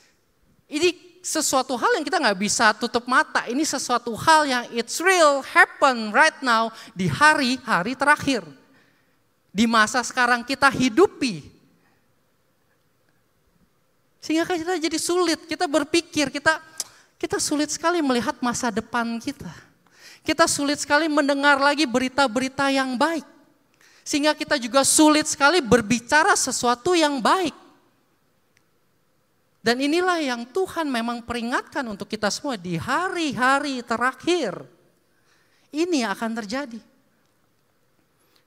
ini sesuatu hal yang kita nggak bisa tutup mata. Ini sesuatu hal yang it's real, happen right now di hari-hari terakhir. Di masa sekarang kita hidupi. Sehingga kita jadi sulit, kita berpikir, kita sulit sekali melihat masa depan kita. Kita sulit sekali mendengar lagi berita-berita yang baik. Sehingga kita juga sulit sekali berbicara sesuatu yang baik. Dan inilah yang Tuhan memang peringatkan untuk kita semua di hari-hari terakhir. Ini yang akan terjadi.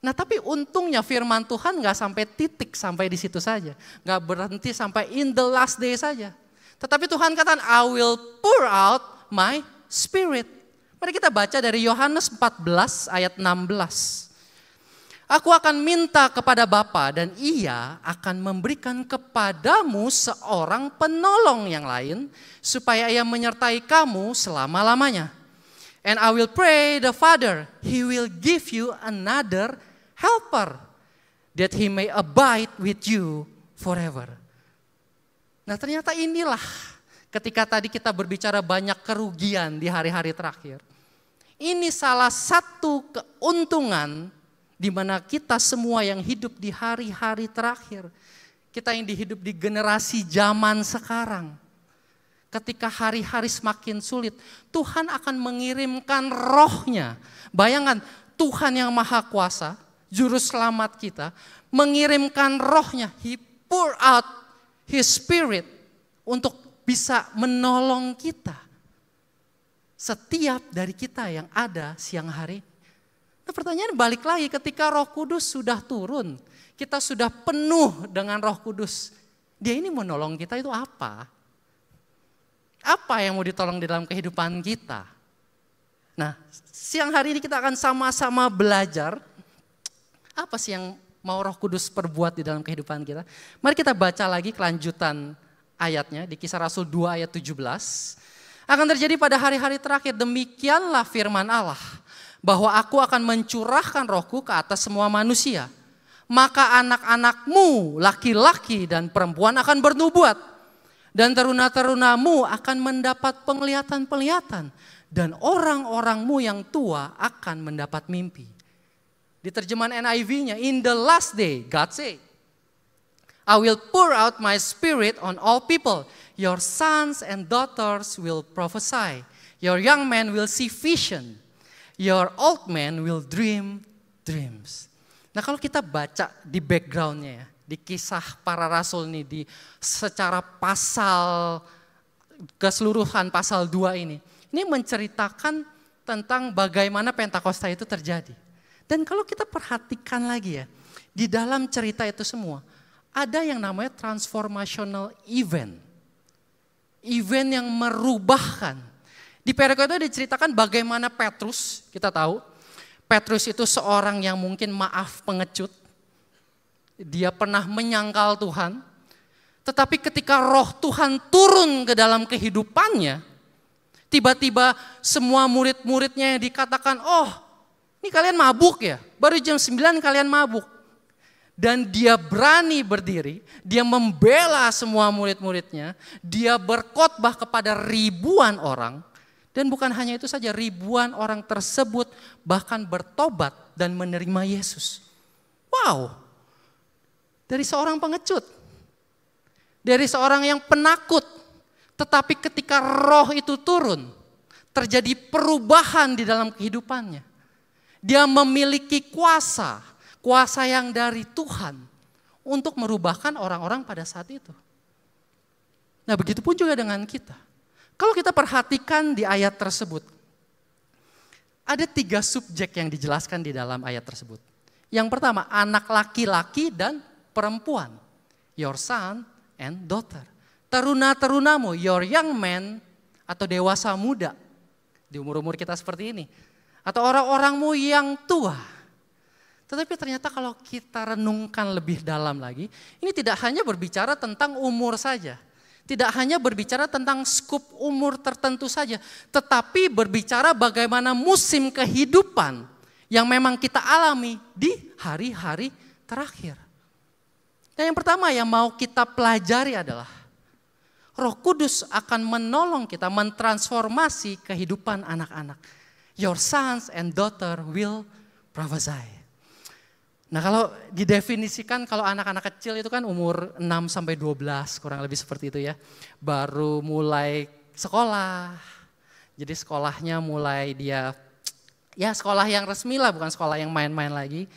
Nah tapi untungnya firman Tuhan gak sampai titik sampai di situ saja. Gak berhenti sampai in the last day saja. Tetapi Tuhan katakan, I will pour out my spirit. Mari kita baca dari Yohanes 14 ayat 16. Aku akan minta kepada Bapa dan Ia akan memberikan kepadamu seorang penolong yang lain supaya Ia menyertai kamu selama-lamanya. And I will pray the Father, He will give you another helper that He may abide with you forever. Nah ternyata inilah ketika tadi kita berbicara banyak kerugian di hari-hari terakhir. Ini salah satu keuntungan di mana kita semua yang hidup di hari-hari terakhir, kita yang hidup di generasi zaman sekarang, ketika hari-hari semakin sulit, Tuhan akan mengirimkan rohnya. Bayangkan Tuhan yang maha kuasa, juru selamat kita, mengirimkan rohnya, He pour out His Spirit untuk bisa menolong kita. Setiap dari kita yang ada siang hari. Nah pertanyaan balik lagi, ketika Roh Kudus sudah turun, kita sudah penuh dengan Roh Kudus, Dia ini menolong kita itu apa? Apa yang mau ditolong di dalam kehidupan kita? Nah siang hari ini kita akan sama-sama belajar, apa sih yang mau Roh Kudus perbuat di dalam kehidupan kita? Mari kita baca lagi kelanjutan ayatnya di Kisah Rasul 2 ayat 17. Akan terjadi pada hari-hari terakhir, demikianlah firman Allah, bahwa aku akan mencurahkan rohku ke atas semua manusia. Maka anak-anakmu, laki-laki dan perempuan akan bernubuat. Dan teruna-terunamu akan mendapat penglihatan-penglihatan. Dan orang-orangmu yang tua akan mendapat mimpi. Di terjemahan NIV-nya, in the last day, God say, I will pour out my spirit on all people. Your sons and daughters will prophesy. Your young men will see vision. Your old man will dream dreams. Nah kalau kita baca di backgroundnya ya, di kisah para rasul ini, di secara pasal, keseluruhan pasal 2 ini menceritakan tentang bagaimana Pentakosta itu terjadi. Dan kalau kita perhatikan lagi ya, di dalam cerita itu semua, ada yang namanya transformational event. Event yang merubahkan. Di perikop itu diceritakan bagaimana Petrus, kita tahu, Petrus itu seorang yang mungkin maaf pengecut. Dia pernah menyangkal Tuhan, tetapi ketika roh Tuhan turun ke dalam kehidupannya, tiba-tiba semua murid-muridnya yang dikatakan, oh ini kalian mabuk ya, baru jam 9 kalian mabuk. Dan dia berani berdiri, dia membela semua murid-muridnya, dia berkhotbah kepada ribuan orang. Dan bukan hanya itu saja, ribuan orang tersebut bahkan bertobat dan menerima Yesus. Wow, dari seorang pengecut, dari seorang yang penakut, tetapi ketika roh itu turun, terjadi perubahan di dalam kehidupannya. Dia memiliki kuasa yang dari Tuhan untuk merubahkan orang-orang pada saat itu. Nah, begitu pun juga dengan kita. Kalau kita perhatikan di ayat tersebut, ada 3 subjek yang dijelaskan di dalam ayat tersebut. Yang pertama, anak laki-laki dan perempuan. Your son and daughter. Teruna-terunamu, your young man atau dewasa muda. Di umur-umur kita seperti ini. Atau orang-orangmu yang tua. Tetapi ternyata kalau kita renungkan lebih dalam lagi, ini tidak hanya berbicara tentang umur saja. Tidak hanya berbicara tentang skup umur tertentu saja, tetapi berbicara bagaimana musim kehidupan yang memang kita alami di hari-hari terakhir. Dan yang pertama yang mau kita pelajari adalah Roh Kudus akan menolong kita mentransformasi kehidupan anak-anak. Your sons and daughter will prophesy. Nah, kalau didefinisikan kalau anak-anak kecil itu kan umur 6 sampai 12 kurang lebih seperti itu ya. Baru mulai sekolah. Jadi sekolahnya mulai dia ya sekolah yang resmi lah, bukan sekolah yang main-main lagi.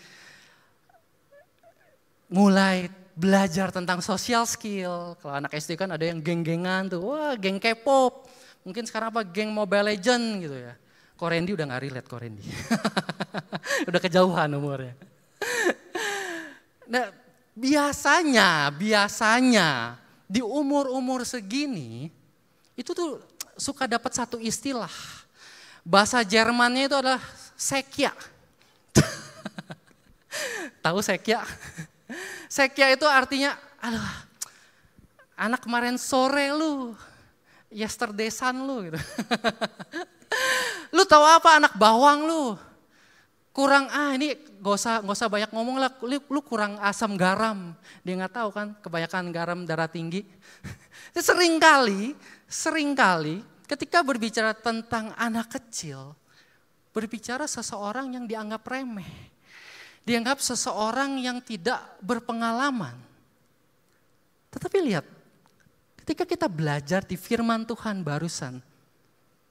Mulai belajar tentang social skill. Kalau anak SD kan ada yang geng-gengan tuh. Wah, geng K-pop. Mungkin sekarang apa geng Mobile Legend gitu ya. Korendi udah gak relate Korendi. Udah kejauhan umurnya. Nah, biasanya di umur-umur segini itu tuh suka dapat satu istilah. Bahasa Jermannya itu adalah Sekya. Tahu Sekya? Sekya itu artinya, aduh, anak kemarin sore lu, yesterday sun lu gitu. Lu tahu apa anak bawang lu? Kurang ini gak usah banyak ngomong lah, lu kurang asam garam. Dia nggak tahu kan, kebanyakan garam darah tinggi. Seringkali ketika berbicara tentang anak kecil, berbicara seseorang yang dianggap remeh. Dianggap seseorang yang tidak berpengalaman. Tetapi lihat, ketika kita belajar di firman Tuhan barusan,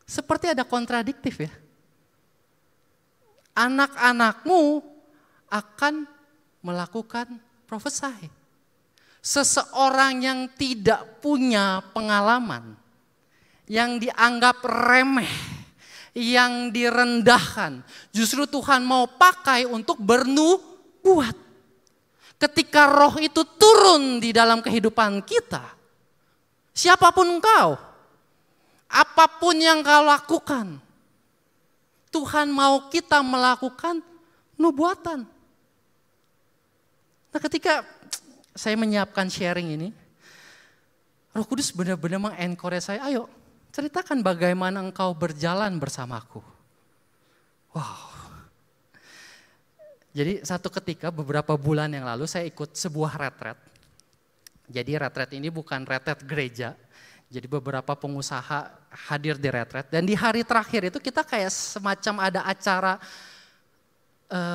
seperti ada kontradiktif ya. Anak-anakmu akan melakukan profesi. Seseorang yang tidak punya pengalaman, yang dianggap remeh, yang direndahkan, justru Tuhan mau pakai untuk bernubuat. Ketika roh itu turun di dalam kehidupan kita, siapapun engkau, apapun yang kau lakukan, Tuhan mau kita melakukan nubuatan. Nah, ketika saya menyiapkan sharing ini, Roh Kudus benar-benar mengencourage saya, ayo ceritakan bagaimana engkau berjalan bersamaku. Wow. Jadi satu ketika beberapa bulan yang lalu saya ikut sebuah retret. Jadi retret ini bukan retret gereja. Jadi beberapa pengusaha hadir di retret. Dan di hari terakhir itu kita kayak semacam ada acara,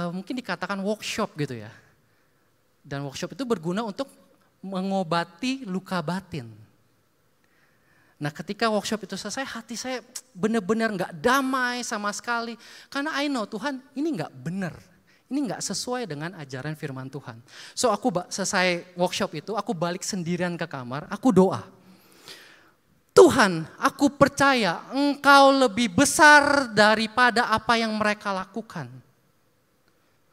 mungkin dikatakan workshop gitu ya. Dan workshop itu berguna untuk mengobati luka batin. Nah, ketika workshop itu selesai, hati saya benar-benar gak damai sama sekali. Karena I know Tuhan ini gak benar. Ini gak sesuai dengan ajaran firman Tuhan. So aku selesai workshop itu, aku balik sendirian ke kamar, aku doa. Tuhan, aku percaya Engkau lebih besar daripada apa yang mereka lakukan.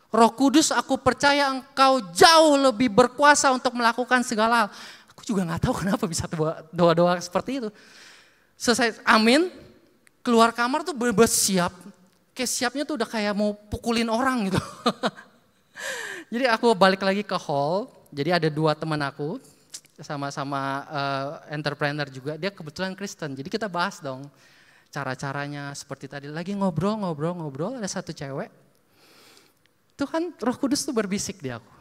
Roh Kudus, aku percaya Engkau jauh lebih berkuasa untuk melakukan segala hal. Aku juga gak tahu kenapa bisa doa-doa seperti itu. Selesai, amin, keluar kamar tuh bener-bener siap. Kayak siapnya tuh udah kayak mau pukulin orang gitu. Jadi aku balik lagi ke hall, jadi ada 2 teman aku, sama-sama entrepreneur juga, dia kebetulan Kristen. Jadi kita bahas dong cara-caranya seperti tadi. Lagi ngobrol, ada satu cewek. Tuhan Roh Kudus tuh berbisik di aku.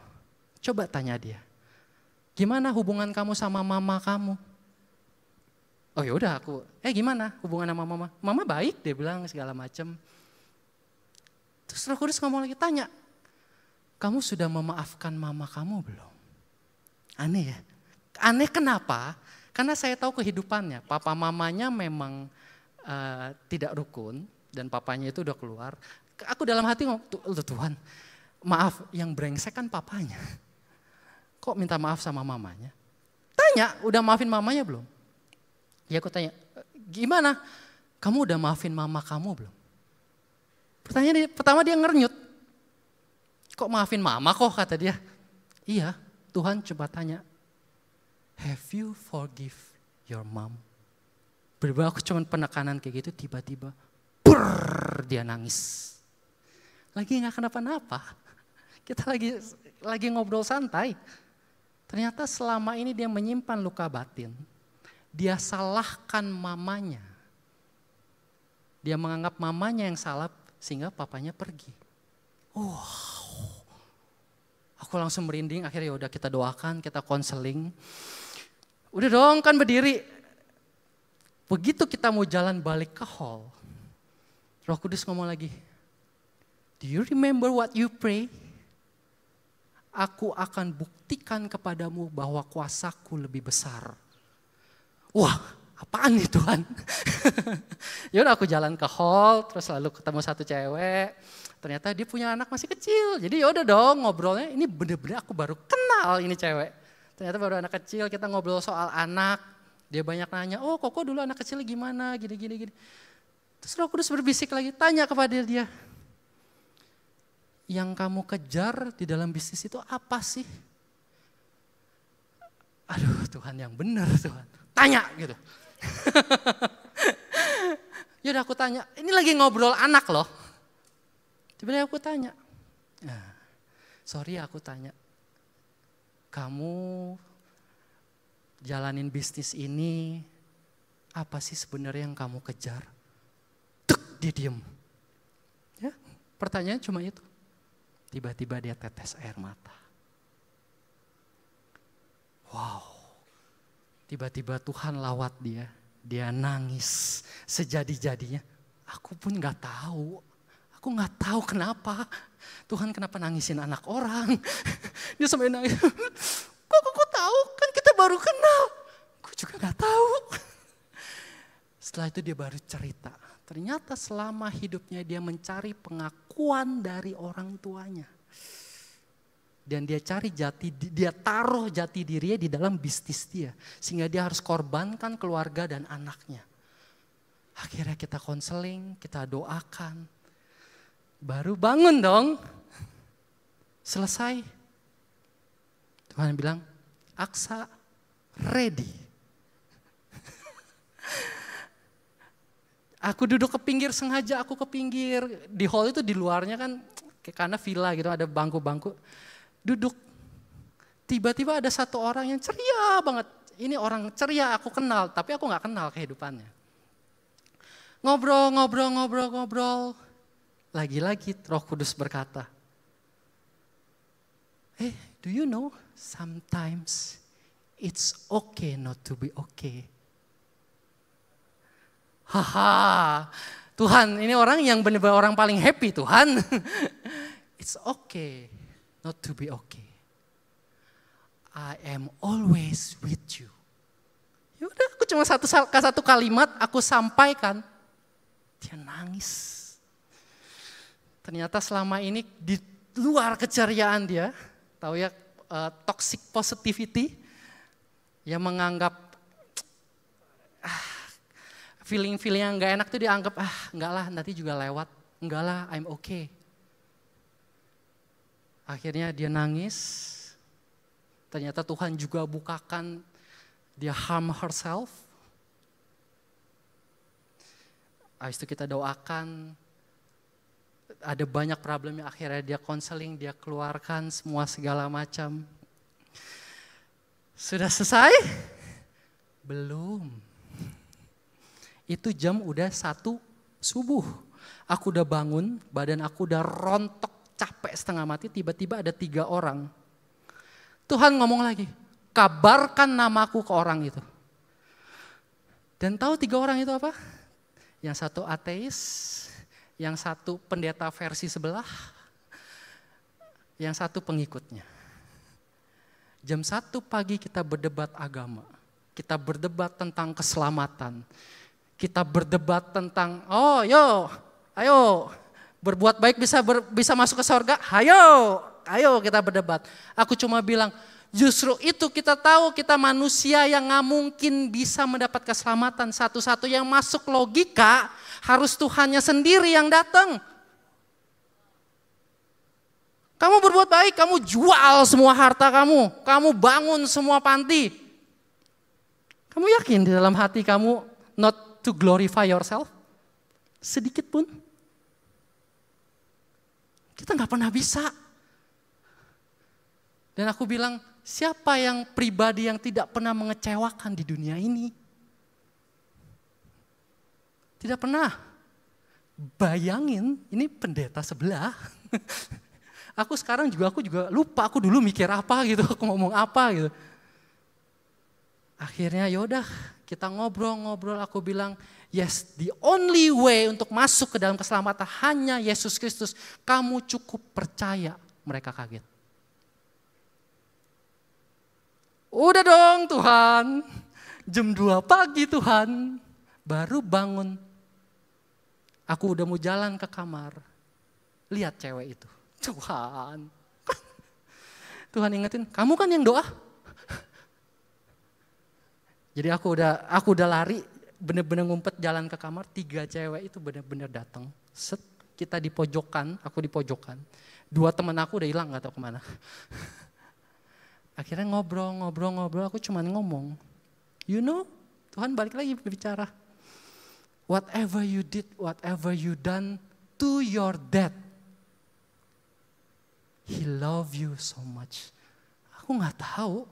Coba tanya dia, gimana hubungan kamu sama mama kamu? Oh ya udah aku, gimana hubungan sama mama? Mama baik, dia bilang segala macam. Terus Roh Kudus ngomong lagi, tanya, kamu sudah memaafkan mama kamu belum? Aneh ya. Aneh kenapa? Karena saya tahu kehidupannya. Papa mamanya memang tidak rukun dan papanya itu udah keluar. Aku dalam hati ngomong, Tuhan, maaf yang brengsek kan papanya. Kok minta maaf sama mamanya? Tanya, udah maafin mamanya belum? Ya aku tanya, gimana? Kamu udah maafin mama kamu belum? Pertanyaan pertama dia ngernyut. Kok maafin mama kok kata dia? Iya, Tuhan coba tanya, have you forgive your mom? Berubah aku cuma penekanan kayak gitu, tiba-tiba dia nangis. Lagi gak kenapa-napa. Kita lagi ngobrol santai. Ternyata selama ini dia menyimpan luka batin. Dia salahkan mamanya. Dia menganggap mamanya yang salah sehingga papanya pergi. Aku langsung merinding, akhirnya udah kita doakan, kita konseling. Udah dong kan berdiri. Begitu kita mau jalan balik ke hall, Roh Kudus ngomong lagi, do you remember what you pray? Aku akan buktikan kepadamu bahwa kuasaku lebih besar. Wah, apaan nih Tuhan? Yaudah aku jalan ke hall, terus lalu ketemu satu cewek. Ternyata dia punya anak masih kecil. Jadi yaudah dong ngobrolnya, ini bener-bener aku baru kenal ini cewek. Ternyata baru anak kecil, kita ngobrol soal anak. Dia banyak nanya, oh Koko dulu anak kecil gimana, gini. Terus Roh Kudus berbisik lagi, tanya kepada dia. Yang kamu kejar di dalam bisnis itu apa sih? Aduh Tuhan yang benar Tuhan. Tanya gitu. Yaudah aku tanya, ini lagi ngobrol anak loh. Tiba-tiba aku tanya, sorry aku tanya, kamu jalanin bisnis ini, apa sih sebenarnya yang kamu kejar? Tuk, dia diem. Ya, pertanyaan cuma itu. Tiba-tiba dia tetes air mata. Wow. Tiba-tiba Tuhan lawat dia. Dia nangis sejadi-jadinya. Aku pun gak tahu. Aku gak tahu kenapa. Tuhan kenapa nangisin anak orang. Dia sampai nangis. Kok tahu? Kan kita baru kenal. Aku juga gak tahu. Setelah itu dia baru cerita. Ternyata selama hidupnya dia mencari pengakuan dari orang tuanya. Dan dia taruh jati dirinya di dalam bisnis dia. Sehingga dia harus korbankan keluarga dan anaknya. Akhirnya kita konseling, kita doakan. Baru bangun dong. Selesai. Tuhan bilang, Aksa ready. Aku duduk ke pinggir, sengaja aku ke pinggir. Di hall itu di luarnya kan, karena villa gitu, ada bangku-bangku. Duduk. Tiba-tiba ada satu orang yang ceria banget. Ini orang ceria aku kenal, tapi aku gak kenal kehidupannya. Ngobrol. Lagi-lagi Roh Kudus berkata, do you know sometimes it's okay not to be okay. Haha, Tuhan ini orang yang benar-benar orang paling happy Tuhan. It's okay not to be okay. I am always with you. Yaudah aku cuma satu kalimat aku sampaikan. Dia nangis. Ternyata selama ini di luar keceriaan dia, tahu ya toxic positivity, yang menganggap feeling yang gak enak tuh dianggap, enggak lah nanti juga lewat, enggak lah I'm okay. Akhirnya dia nangis, ternyata Tuhan juga bukakan dia harm herself. Habis itu kita doakan, ada banyak problem yang akhirnya dia konseling, dia keluarkan semua segala macam. Sudah selesai? Belum. Itu jam udah 1 subuh. Aku udah bangun, badan aku udah rontok, capek setengah mati, tiba-tiba ada 3 orang. Tuhan ngomong lagi, kabarkan namaku ke orang itu. Dan tahu 3 orang itu apa? Yang satu ateis, yang satu pendeta versi sebelah, yang satu pengikutnya. Jam 1 pagi kita berdebat agama, kita berdebat tentang keselamatan, kita berdebat tentang, ayo berbuat baik bisa masuk ke surga, ayo kita berdebat. Aku cuma bilang, justru itu kita tahu kita manusia yang gak mungkin bisa mendapat keselamatan. Satu-satu yang masuk logika harus Tuhannya sendiri yang datang. Kamu berbuat baik, kamu jual semua harta kamu bangun semua panti. Kamu yakin di dalam hati kamu not to glorify yourself? Sedikit pun. Kita gak pernah bisa. Dan aku bilang, siapa yang pribadi yang tidak pernah mengecewakan di dunia ini? Tidak pernah. Bayangin, ini pendeta sebelah. Aku juga lupa, aku dulu mikir apa gitu, aku ngomong apa gitu. Akhirnya yaudah, kita ngobrol, aku bilang, yes, the only way untuk masuk ke dalam keselamatan hanya Yesus Kristus. Kamu cukup percaya. Mereka kaget. Udah dong Tuhan, jam 2 pagi Tuhan, baru bangun. Aku udah mau jalan ke kamar, lihat cewek itu. Tuhan, Tuhan ingetin, kamu kan yang doa. Jadi aku udah lari, bener-bener ngumpet jalan ke kamar, 3 cewek itu bener-bener datang. Set, kita di pojokan, aku di pojokan. 2 teman aku udah hilang, gak tahu kemana. Akhirnya ngobrol, aku cuma ngomong, you know, Tuhan balik lagi berbicara. Whatever you did, whatever you done to your dad, he love you so much. Aku gak tahu,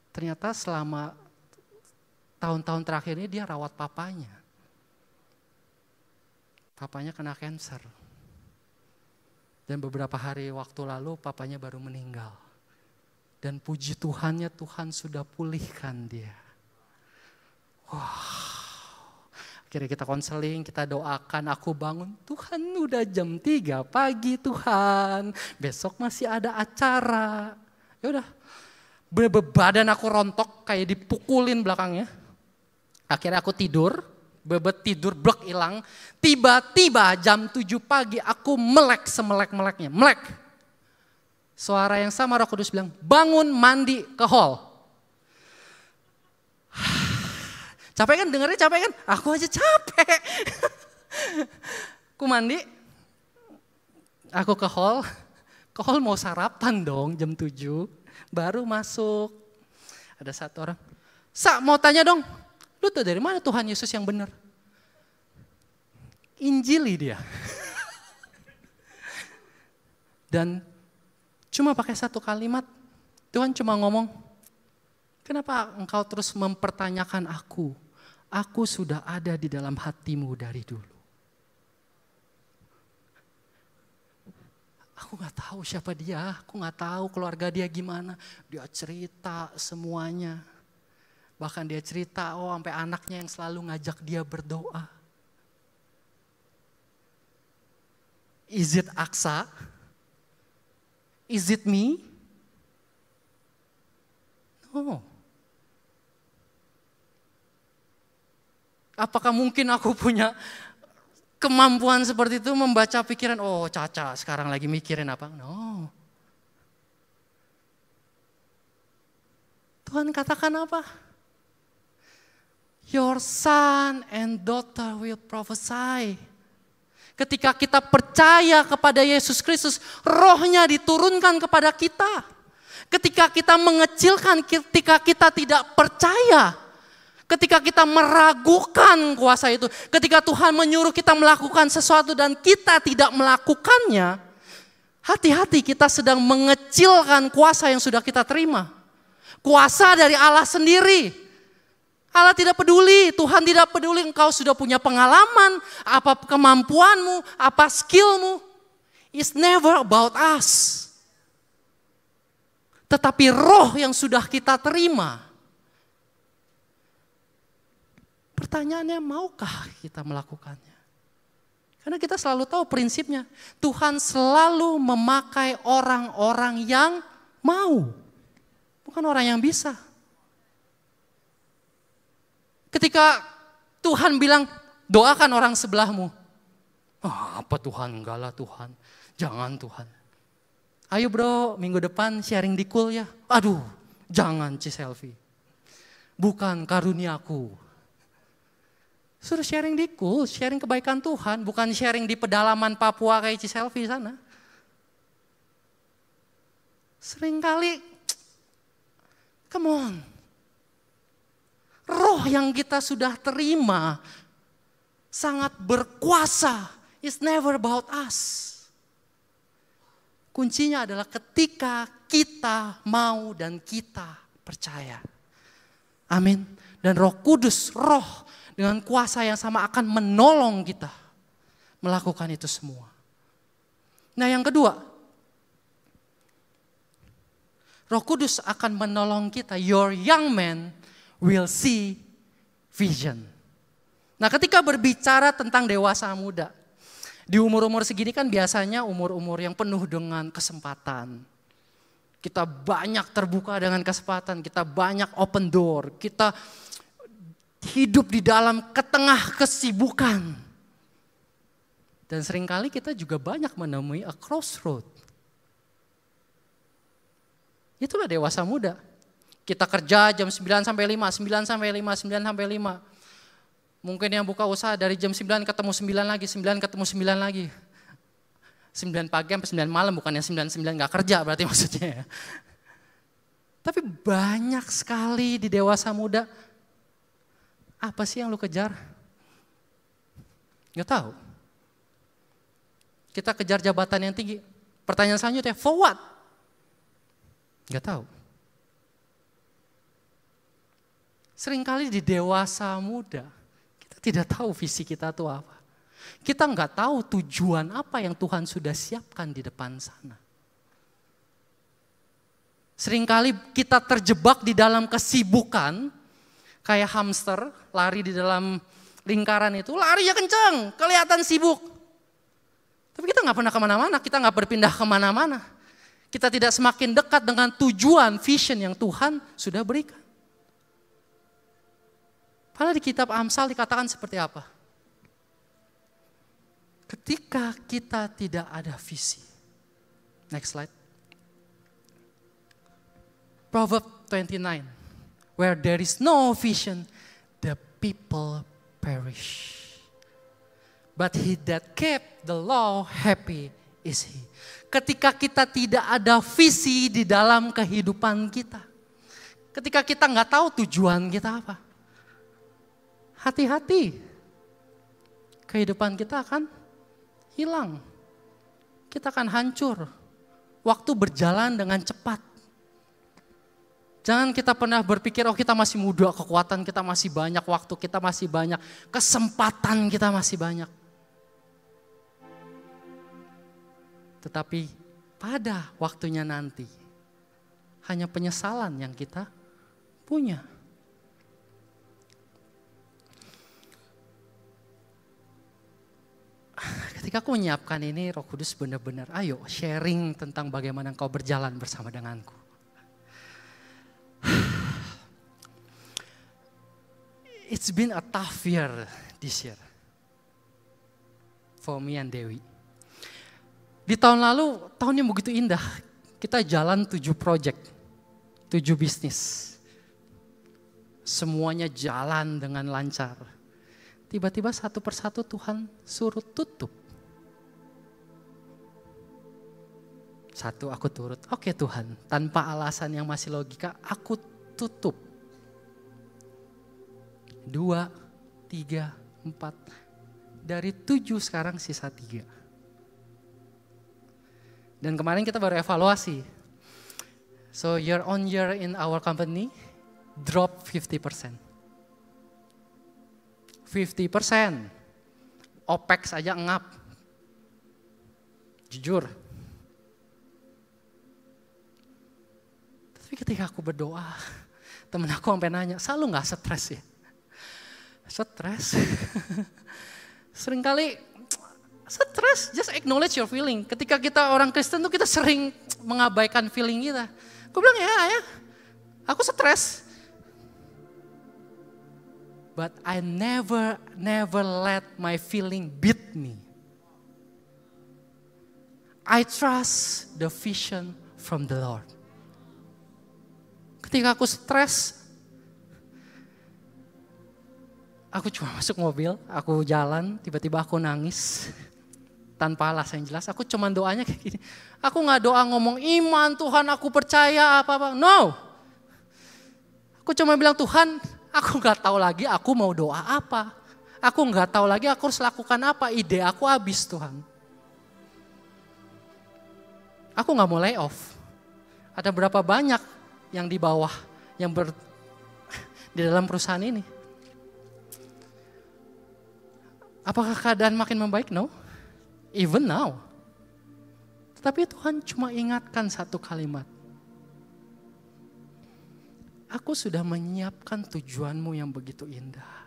ternyata selama tahun-tahun terakhir ini dia rawat papanya. Papanya kena cancer. Dan beberapa hari waktu lalu papanya baru meninggal. Dan puji Tuhannya, Tuhan sudah pulihkan dia. Wow. Akhirnya kita konseling, kita doakan, aku bangun. Tuhan udah jam 3 pagi Tuhan. Besok masih ada acara. Ya udah, badan aku rontok kayak dipukulin belakangnya. Akhirnya aku tidur, tidur blok hilang. Tiba-tiba jam 7 pagi aku melek semelek-meleknya, melek. Suara yang sama Roh Kudus bilang, bangun mandi ke hall. Capek kan, dengarnya capek kan? Aku aja capek. Aku mandi, aku ke hall mau sarapan dong jam 7, baru masuk. Ada 1 orang, mau tanya dong, lu tuh dari mana Tuhan Yesus yang benar? Injili dia. Dan cuma pakai 1 kalimat, Tuhan cuma ngomong, kenapa engkau terus mempertanyakan aku? Aku sudah ada di dalam hatimu dari dulu. Aku gak tahu siapa dia, aku gak tahu keluarga dia gimana. Dia cerita semuanya. Bahkan dia cerita, sampai anaknya yang selalu ngajak dia berdoa. Is it Aksa? Is it me? No. Apakah mungkin aku punya kemampuan seperti itu membaca pikiran, oh Caca sekarang lagi mikirin apa? No. Tuhan katakan apa? Your son and daughter will prophesy. Ketika kita percaya kepada Yesus Kristus, rohnya diturunkan kepada kita. Ketika kita mengecilkan, ketika kita tidak percaya, ketika kita meragukan kuasa itu, ketika Tuhan menyuruh kita melakukan sesuatu dan kita tidak melakukannya, hati-hati kita sedang mengecilkan kuasa yang sudah kita terima. Kuasa dari Allah sendiri. Allah tidak peduli, Tuhan tidak peduli engkau sudah punya pengalaman, apa kemampuanmu, apa skillmu. It's never about us. Tetapi roh yang sudah kita terima, pertanyaannya maukah kita melakukannya? Karena kita selalu tahu prinsipnya, Tuhan selalu memakai orang-orang yang mau, bukan orang yang bisa. Ketika Tuhan bilang, doakan orang sebelahmu. Apa Tuhan? Enggak lah Tuhan, jangan Tuhan. Ayo bro, minggu depan sharing di Cool ya. Aduh, jangan Ciselvi. Bukan karuniaku. Suruh sharing di Cool, sharing kebaikan Tuhan. Bukan sharing di pedalaman Papua kayak Ciselvi sana. Seringkali, come on. Roh yang kita sudah terima sangat berkuasa. It's never about us. Kuncinya adalah ketika kita mau dan kita percaya. Amin. Dan Roh Kudus, roh dengan kuasa yang sama akan menolong kita melakukan itu semua. Nah yang kedua, Roh Kudus akan menolong kita. Your young man will see vision. Nah ketika berbicara tentang dewasa muda, di umur-umur segini kan biasanya umur-umur yang penuh dengan kesempatan. Kita banyak terbuka dengan kesempatan, kita banyak open door, kita hidup di dalam ketengah kesibukan. Dan seringkali kita juga banyak menemui a crossroad. Itulah dewasa muda. Kita kerja jam 9 sampai 5, 9 sampai 5, 9 sampai 5. Mungkin yang buka usaha dari jam 9 ketemu 9 lagi, 9 ketemu 9 lagi. 9 pagi sampai 9 malam, bukannya 9 gak kerja berarti maksudnya ya. Tapi banyak sekali di dewasa muda, apa sih yang lu kejar? Gak tahu. Kita kejar jabatan yang tinggi. Pertanyaan selanjutnya, for what? Gak tahu. Seringkali di dewasa muda, tidak tahu visi kita itu apa. Kita nggak tahu tujuan apa yang Tuhan sudah siapkan di depan sana. Seringkali kita terjebak di dalam kesibukan, kayak hamster lari di dalam lingkaran itu, larinya kenceng, kelihatan sibuk. Tapi kita nggak pernah kemana-mana, kita nggak berpindah kemana-mana. Kita tidak semakin dekat dengan tujuan, vision yang Tuhan sudah berikan. Padahal di kitab Amsal dikatakan seperti apa? Ketika kita tidak ada visi. Next slide. Proverbs 29. Where there is no vision, the people perish. But he that kept the law, happy is he. Ketika kita tidak ada visi di dalam kehidupan kita. Ketika kita nggak tahu tujuan kita apa. Hati-hati, kehidupan kita akan hilang, kita akan hancur, waktu berjalan dengan cepat. Jangan kita pernah berpikir, oh kita masih muda, kekuatan kita masih banyak, waktu kita masih banyak, kesempatan kita masih banyak. Tetapi pada waktunya nanti, hanya penyesalan yang kita punya. Ketika aku menyiapkan ini, Roh Kudus benar-benar, ayo sharing tentang bagaimana engkau berjalan bersama denganku. It's been a tough year this year for me and Dewi. Di tahun lalu, tahunnya begitu indah. Kita jalan 7 project, 7 bisnis. Semuanya jalan dengan lancar. Tiba-tiba satu persatu Tuhan suruh tutup. Satu aku turut, oke Tuhan, tanpa alasan yang masih logika, aku tutup. 2, 3, 4, dari 7 sekarang sisa 3. Dan kemarin kita baru evaluasi. So year on year in our company, drop 50%. 50%. OPEX aja ngap. Jujur. Tapi ketika aku berdoa, temen aku sampai nanya, "Sal, lu gak stres ya?" Stres. Seringkali stres, just acknowledge your feeling. Ketika kita orang Kristen tuh kita sering mengabaikan feeling kita. Gue bilang ya, aku stres. But I never let my feeling beat me. I trust the vision from the Lord. Ketika aku stres, aku cuma masuk mobil, aku jalan, tiba-tiba aku nangis. Tanpa alasan yang jelas, aku cuma doanya kayak gini. Aku gak doa ngomong iman, Tuhan aku percaya apa-apa. No. Aku cuma bilang, Tuhan aku gak tahu lagi aku mau doa apa. Aku gak tahu lagi aku harus lakukan apa. Ide aku habis Tuhan. Aku gak mau lay off. Ada berapa banyak yang di bawah, yang di dalam perusahaan ini. Apakah keadaan makin membaik? No. Even now. Tetapi Tuhan cuma ingatkan satu kalimat. Aku sudah menyiapkan tujuanmu yang begitu indah.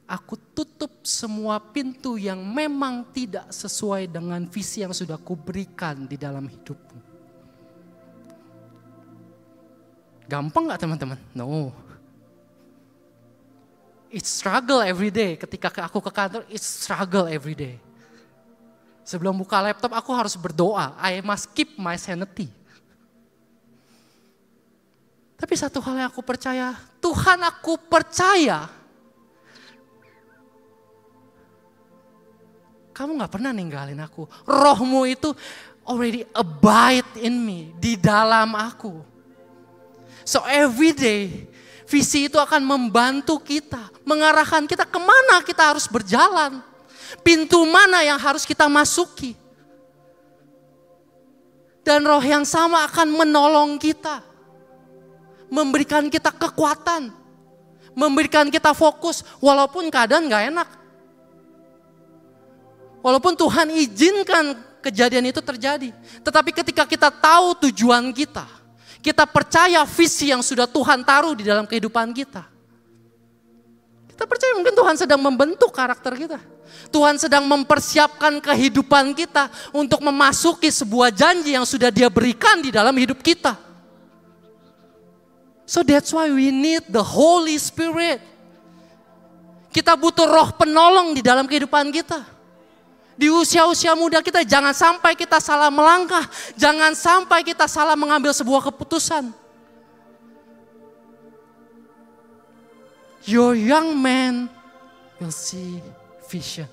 Aku tutup semua pintu yang memang tidak sesuai dengan visi yang sudah kuberikan di dalam hidupmu. Gampang gak teman-teman? No. It's struggle every day. Ketika aku ke kantor, it's struggle every day. Sebelum buka laptop, aku harus berdoa. I must keep my sanity. Tapi satu hal yang aku percaya, Tuhan aku percaya. Kamu gak pernah ninggalin aku. Rohmu itu already abide in me, di dalam aku. So every day, visi itu akan membantu kita, mengarahkan kita kemana kita harus berjalan. Pintu mana yang harus kita masuki. Dan roh yang sama akan menolong kita. Memberikan kita kekuatan. Memberikan kita fokus walaupun keadaan gak enak. Walaupun Tuhan izinkan kejadian itu terjadi. Tetapi ketika kita tahu tujuan kita. Kita percaya visi yang sudah Tuhan taruh di dalam kehidupan kita. Kita percaya mungkin Tuhan sedang membentuk karakter kita. Tuhan sedang mempersiapkan kehidupan kita untuk memasuki sebuah janji yang sudah Dia berikan di dalam hidup kita. So that's why we need the Holy Spirit. Kita butuh roh penolong di dalam kehidupan kita. Di usia-usia muda kita jangan sampai kita salah melangkah. Jangan sampai kita salah mengambil sebuah keputusan. Your young man will see vision.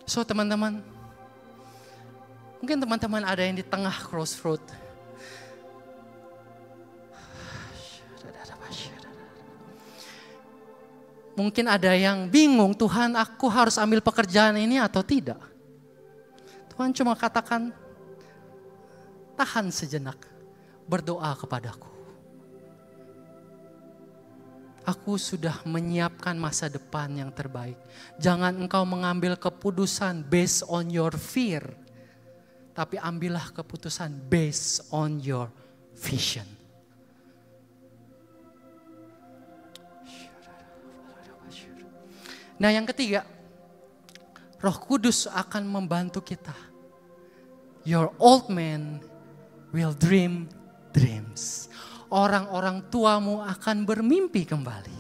So teman-teman, mungkin teman-teman ada yang di tengah crossroad. Mungkin ada yang bingung, Tuhan aku harus ambil pekerjaan ini atau tidak. Tuhan cuma katakan, tahan sejenak, berdoa kepadaku. Aku sudah menyiapkan masa depan yang terbaik. Jangan engkau mengambil keputusan based on your fear. Tapi ambillah keputusan based on your vision. Nah yang ketiga, Roh Kudus akan membantu kita. Your old man will dream dreams. Orang-orang tuamu akan bermimpi kembali.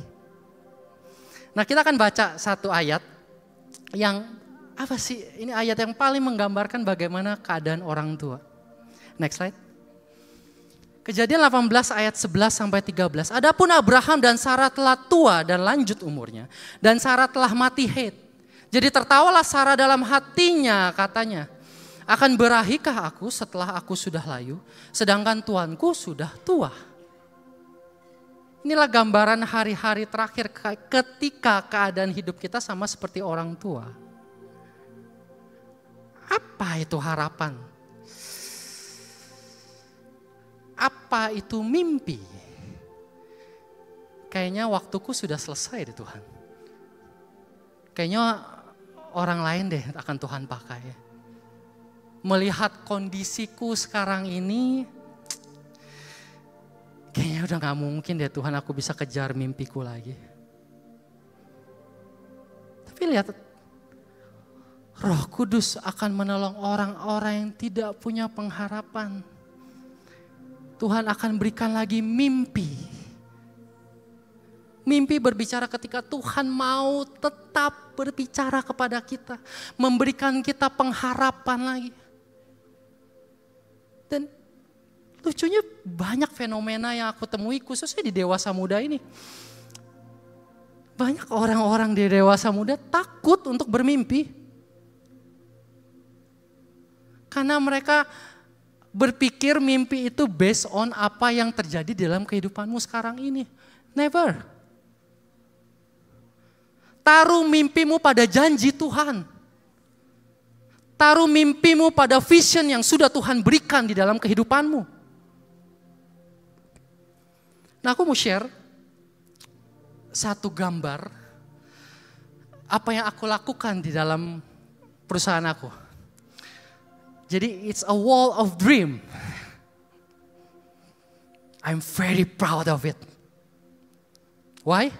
Nah kita akan baca satu ayat yang apa sih? Ini ayat yang paling menggambarkan bagaimana keadaan orang tua. Next slide. Kejadian 18 ayat 11 sampai 13. Adapun Abraham dan Sarah telah tua dan lanjut umurnya. Dan Sarah telah mati haid. Jadi tertawalah Sarah dalam hatinya katanya. Akan berahikah aku setelah aku sudah layu. Sedangkan tuanku sudah tua. Inilah gambaran hari-hari terakhir ketika keadaan hidup kita sama seperti orang tua. Apa itu harapan? Apa itu mimpi? Kayaknya waktuku sudah selesai deh Tuhan. Kayaknya orang lain deh akan Tuhan pakai. Melihat kondisiku sekarang ini, kayaknya udah gak mungkin deh Tuhan aku bisa kejar mimpiku lagi. Tapi lihat, Roh Kudus akan menolong orang-orang yang tidak punya pengharapan. Tuhan akan berikan lagi mimpi. Mimpi berbicara ketika Tuhan mau tetap berbicara kepada kita. Memberikan kita pengharapan lagi. Dan lucunya banyak fenomena yang aku temui khususnya di dewasa muda ini. Banyak orang-orang di dewasa muda takut untuk bermimpi. Karena mereka berpikir mimpi itu based on apa yang terjadi dalam kehidupanmu sekarang ini. Never. Taruh mimpimu pada janji Tuhan. Taruh mimpimu pada vision yang sudah Tuhan berikan di dalam kehidupanmu. Nah, aku mau share satu gambar apa yang aku lakukan di dalam perusahaan aku. Jadi it's a wall of dream. I'm very proud of it. Why?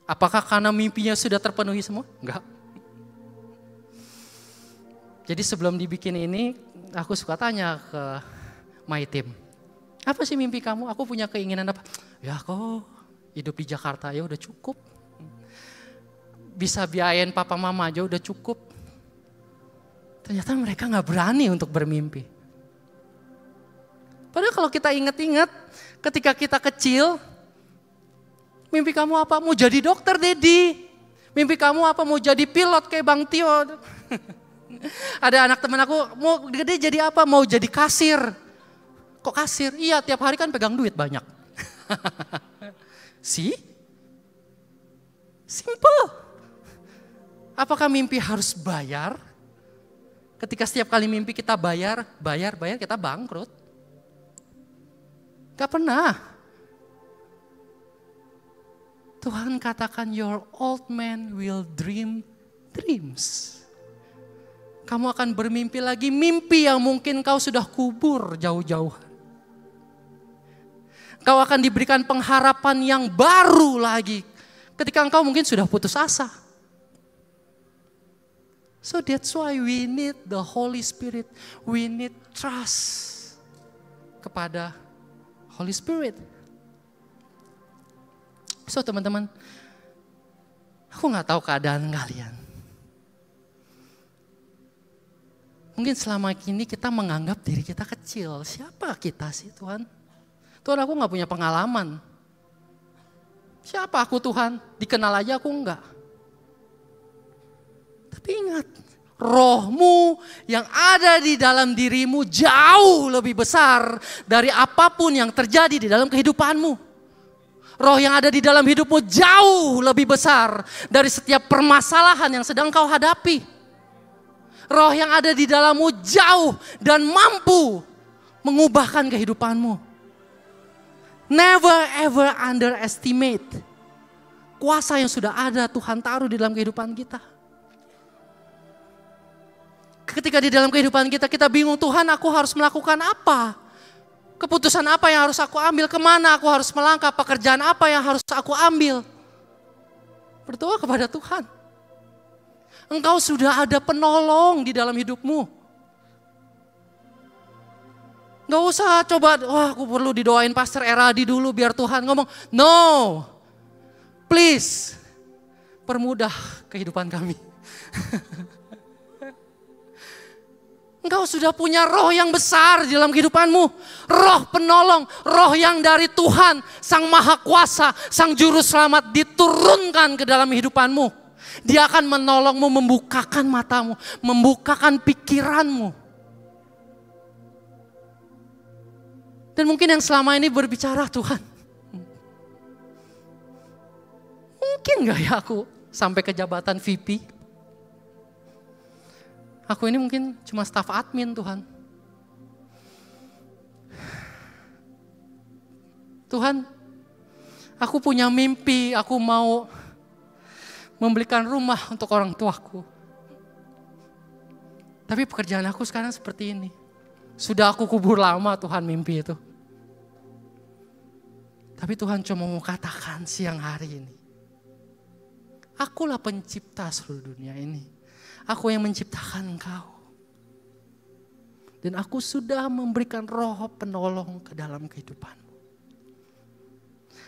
Apakah karena mimpinya sudah terpenuhi semua? Enggak. Jadi sebelum dibikin ini, aku suka tanya ke my team. Apa sih mimpi kamu? Aku punya keinginan apa? Ya kok hidup di Jakarta ya udah cukup. Bisa biayain papa mama aja udah cukup. Ternyata mereka gak berani untuk bermimpi. Padahal kalau kita ingat-ingat ketika kita kecil, mimpi kamu apa? Mau jadi dokter, Dedi. Mimpi kamu apa? Mau jadi pilot kayak Bang Tio. Ada anak teman aku, mau gede jadi apa? Mau jadi kasir. Kok kasir? Iya, tiap hari kan pegang duit banyak. See? Simple. Apakah mimpi harus bayar? Ketika setiap kali mimpi kita bayar, kita bangkrut. Gak pernah. Tuhan katakan your old man will dream dreams. Kamu akan bermimpi lagi mimpi yang mungkin kau sudah kubur jauh-jauh. Kau akan diberikan pengharapan yang baru lagi ketika engkau mungkin sudah putus asa. So that's why we need the Holy Spirit. We need trust kepada Holy Spirit. So teman-teman, aku gak tahu keadaan kalian. Mungkin selama ini kita menganggap diri kita kecil. Siapa kita sih Tuhan? Tuhan, aku gak punya pengalaman. Siapa aku Tuhan? Dikenal aja aku enggak. Tapi ingat, rohmu yang ada di dalam dirimu jauh lebih besar dari apapun yang terjadi di dalam kehidupanmu. Roh yang ada di dalam hidupmu jauh lebih besar dari setiap permasalahan yang sedang kau hadapi. Roh yang ada di dalammu jauh dan mampu mengubahkan kehidupanmu. Never ever underestimate kuasa yang sudah ada Tuhan taruh di dalam kehidupan kita. Ketika di dalam kehidupan kita, kita bingung, Tuhan aku harus melakukan apa? Keputusan apa yang harus aku ambil? Kemana aku harus melangkah? Pekerjaan apa yang harus aku ambil? Berdoa kepada Tuhan. Engkau sudah ada penolong di dalam hidupmu. Gak usah coba, wah aku perlu didoain Pastor Eradi dulu biar Tuhan ngomong. No, please, permudah kehidupan kami. Engkau sudah punya roh yang besar di dalam kehidupanmu. Roh penolong, roh yang dari Tuhan, Sang Maha Kuasa, Sang Juru Selamat diturunkan ke dalam kehidupanmu. Dia akan menolongmu, membukakan matamu, membukakan pikiranmu. Dan mungkin yang selama ini berbicara, Tuhan, mungkin gak ya aku sampai ke jabatan VP? Aku ini mungkin cuma staf admin Tuhan. Tuhan, aku punya mimpi, aku mau membelikan rumah untuk orang tuaku. Tapi pekerjaan aku sekarang seperti ini. Sudah aku kubur lama Tuhan mimpi itu. Tapi Tuhan cuma mau katakan siang hari ini. Akulah pencipta seluruh dunia ini. Aku yang menciptakan engkau. Dan aku sudah memberikan roh penolong ke dalam kehidupanmu.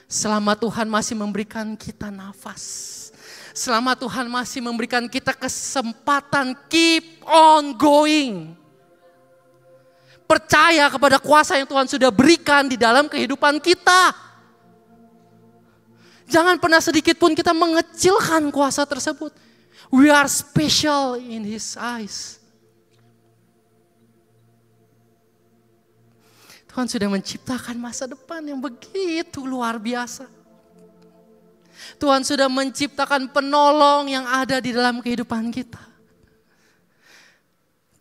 Selama Tuhan masih memberikan kita nafas. Selama Tuhan masih memberikan kita kesempatan keep on going. Percaya kepada kuasa yang Tuhan sudah berikan di dalam kehidupan kita. Jangan pernah sedikit pun kita mengecilkan kuasa tersebut. We are special in His eyes. Tuhan sudah menciptakan masa depan yang begitu luar biasa. Tuhan sudah menciptakan penolong yang ada di dalam kehidupan kita.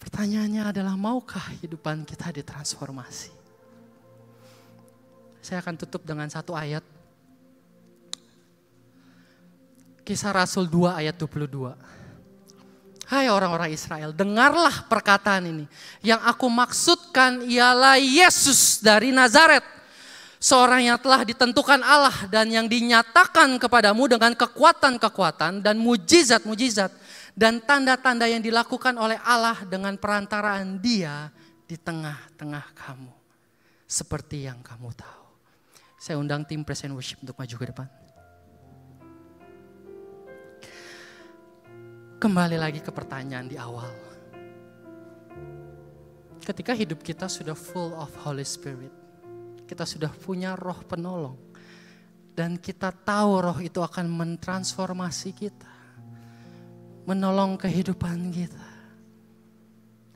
Pertanyaannya adalah, maukah kehidupan kita ditransformasi? Saya akan tutup dengan satu ayat. Kisah Rasul 2 ayat 22. Hai orang-orang Israel, dengarlah perkataan ini. Yang aku maksudkan ialah Yesus dari Nazaret. Seorang yang telah ditentukan Allah dan yang dinyatakan kepadamu dengan kekuatan-kekuatan dan mujizat-mujizat. Dan tanda-tanda yang dilakukan oleh Allah dengan perantaraan Dia di tengah-tengah kamu. Seperti yang kamu tahu. Saya undang tim Praise and Worship untuk maju ke depan. Kembali lagi ke pertanyaan di awal. Ketika hidup kita sudah full of Holy Spirit, kita sudah punya roh penolong, dan kita tahu roh itu akan mentransformasi kita, menolong kehidupan kita.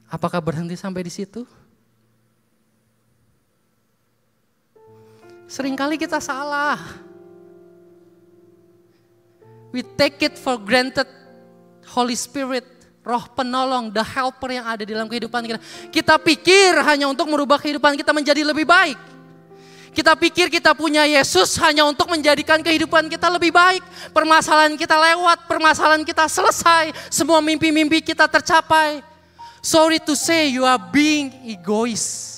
Apakah berhenti sampai di situ? Seringkali kita salah. We take it for granted. Holy Spirit, roh penolong, the helper yang ada di dalam kehidupan kita. Kita pikir hanya untuk merubah kehidupan kita menjadi lebih baik. Kita pikir kita punya Yesus hanya untuk menjadikan kehidupan kita lebih baik. Permasalahan kita lewat, permasalahan kita selesai. Semua mimpi-mimpi kita tercapai. Sorry to say, you are being egois.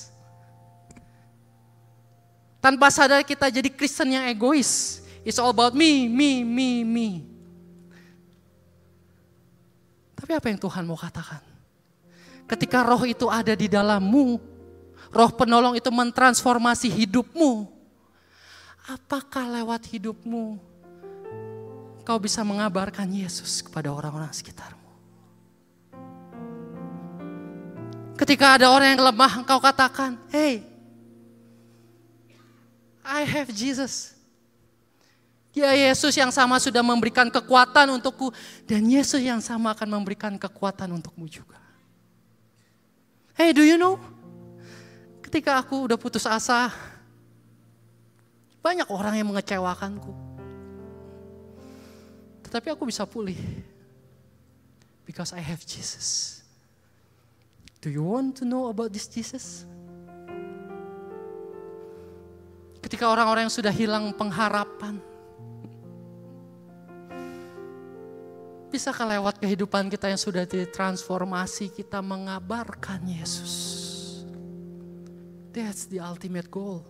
Tanpa sadar kita jadi Kristen yang egois. It's all about me, me, me, me. Tapi apa yang Tuhan mau katakan? Ketika roh itu ada di dalammu, roh penolong itu mentransformasi hidupmu. Apakah lewat hidupmu kau bisa mengabarkan Yesus kepada orang-orang sekitarmu? Ketika ada orang yang lemah, engkau katakan, hey, I have Jesus. Ya, Yesus yang sama sudah memberikan kekuatan untukku, dan Yesus yang sama akan memberikan kekuatan untukmu juga. Hey, do you know? Ketika aku udah putus asa, banyak orang yang mengecewakanku. Tetapi aku bisa pulih. Because I have Jesus. Do you want to know about this Jesus? Ketika orang-orang yang sudah hilang pengharapan, bisakah lewat kehidupan kita yang sudah ditransformasi, kita mengabarkan Yesus? That's the ultimate goal.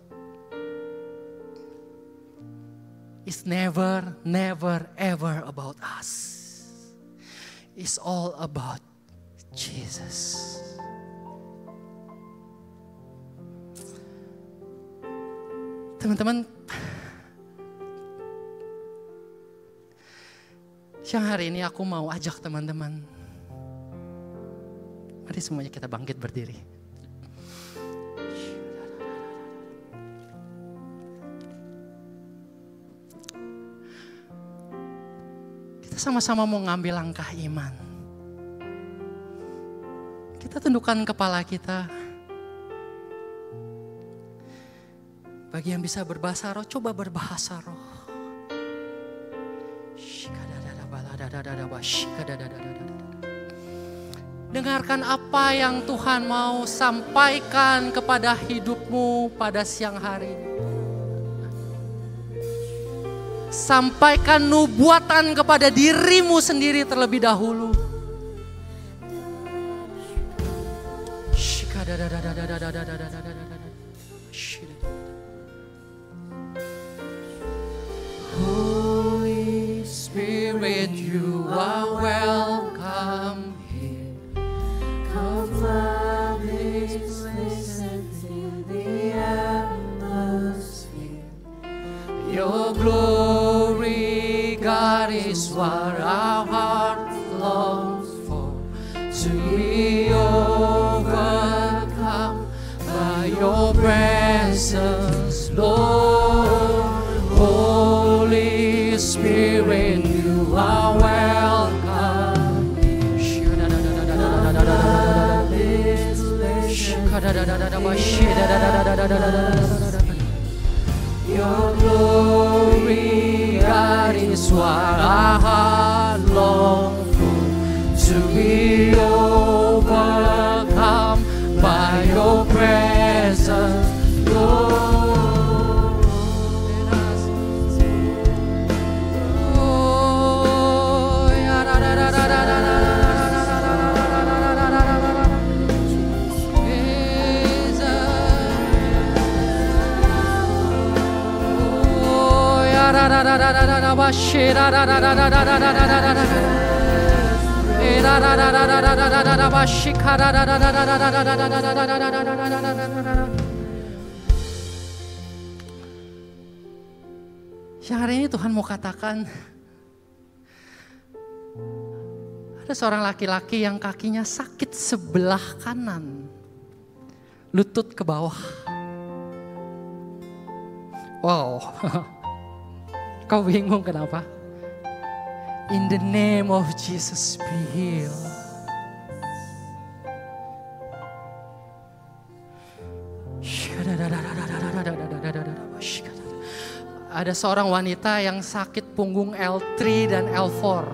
It's never, never, ever about us. It's all about Jesus. Teman-teman, siang hari ini aku mau ajak teman-teman. Mari semuanya kita bangkit berdiri. Kita sama-sama mau ngambil langkah iman. Kita tundukkan kepala kita. Bagi yang bisa berbahasa roh, coba berbahasa roh. Dengarkan apa yang Tuhan mau sampaikan kepada hidupmu pada siang hari ini. Sampaikan nubuatan kepada dirimu sendiri terlebih dahulu. Holy Spirit, you are welcome here. Come flood this place and fill the atmosphere. Your glory, God, is what our heart longs for. To be overcome by your presence, Lord. Holy Spirit, you are welcome. Your glory, God, is what our heart longs for. To be overcome by your presence, Lord. Yang hari ini Tuhan mau katakan, ada seorang laki-laki yang kakinya sakit sebelah kanan, lutut ke bawah. Wow, kau bingung kenapa? In the name of Jesus, be healed. Ada seorang wanita yang sakit punggung L3 dan L4.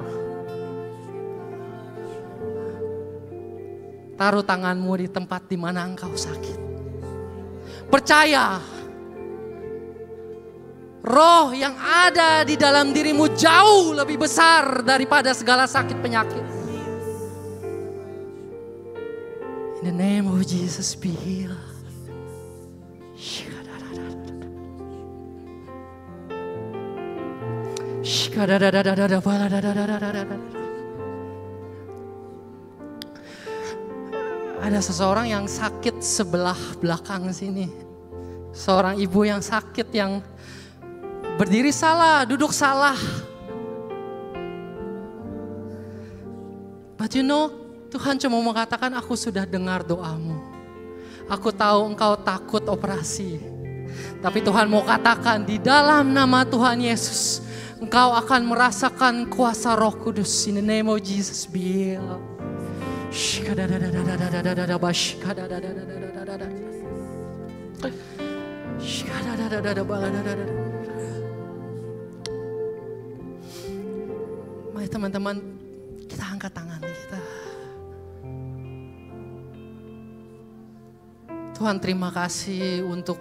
Taruh tanganmu di tempat di mana engkau sakit. Percaya, roh yang ada di dalam dirimu jauh lebih besar daripada segala sakit penyakit. In the name of Jesus, be healed. Ada seseorang yang sakit sebelah belakang sini. Seorang ibu yang sakit, yang berdiri salah, duduk salah. But you know, Tuhan cuma mengatakan, aku sudah dengar doamu. Aku tahu engkau takut operasi. Tapi Tuhan mau katakan, di dalam nama Tuhan Yesus, engkau akan merasakan kuasa Roh Kudus. In the name of Jesus, be healed. Mari teman-teman, kita angkat tangan kita. Tuhan, terima kasih untuk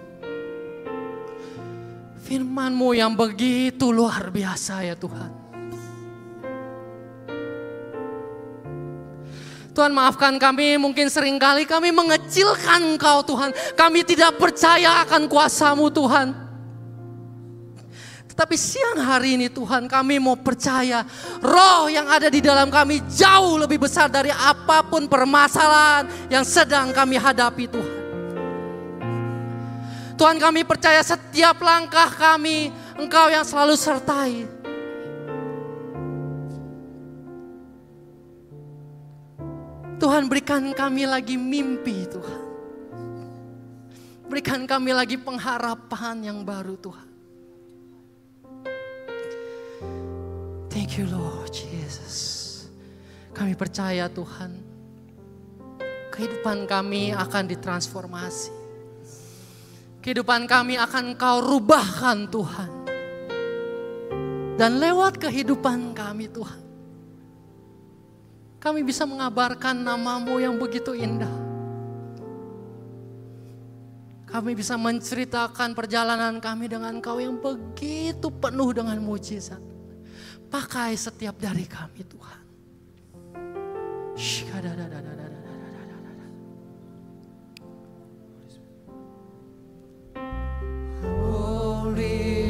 firman-Mu yang begitu luar biasa ya Tuhan. Tuhan, maafkan kami, mungkin seringkali kami mengecilkan Engkau Tuhan. Kami tidak percaya akan kuasa-Mu Tuhan. Tetapi siang hari ini Tuhan, kami mau percaya roh yang ada di dalam kami jauh lebih besar dari apapun permasalahan yang sedang kami hadapi Tuhan. Tuhan, kami percaya setiap langkah kami, Engkau yang selalu sertai. Tuhan, berikan kami lagi mimpi Tuhan. Berikan kami lagi pengharapan yang baru Tuhan. Thank you Lord Jesus. Kami percaya Tuhan, kehidupan kami akan ditransformasi. Kehidupan kami akan Kau rubahkan Tuhan. Dan lewat kehidupan kami Tuhan, kami bisa mengabarkan nama-Mu yang begitu indah. Kami bisa menceritakan perjalanan kami dengan Kau yang begitu penuh dengan mujizat. Pakai setiap dari kami Tuhan.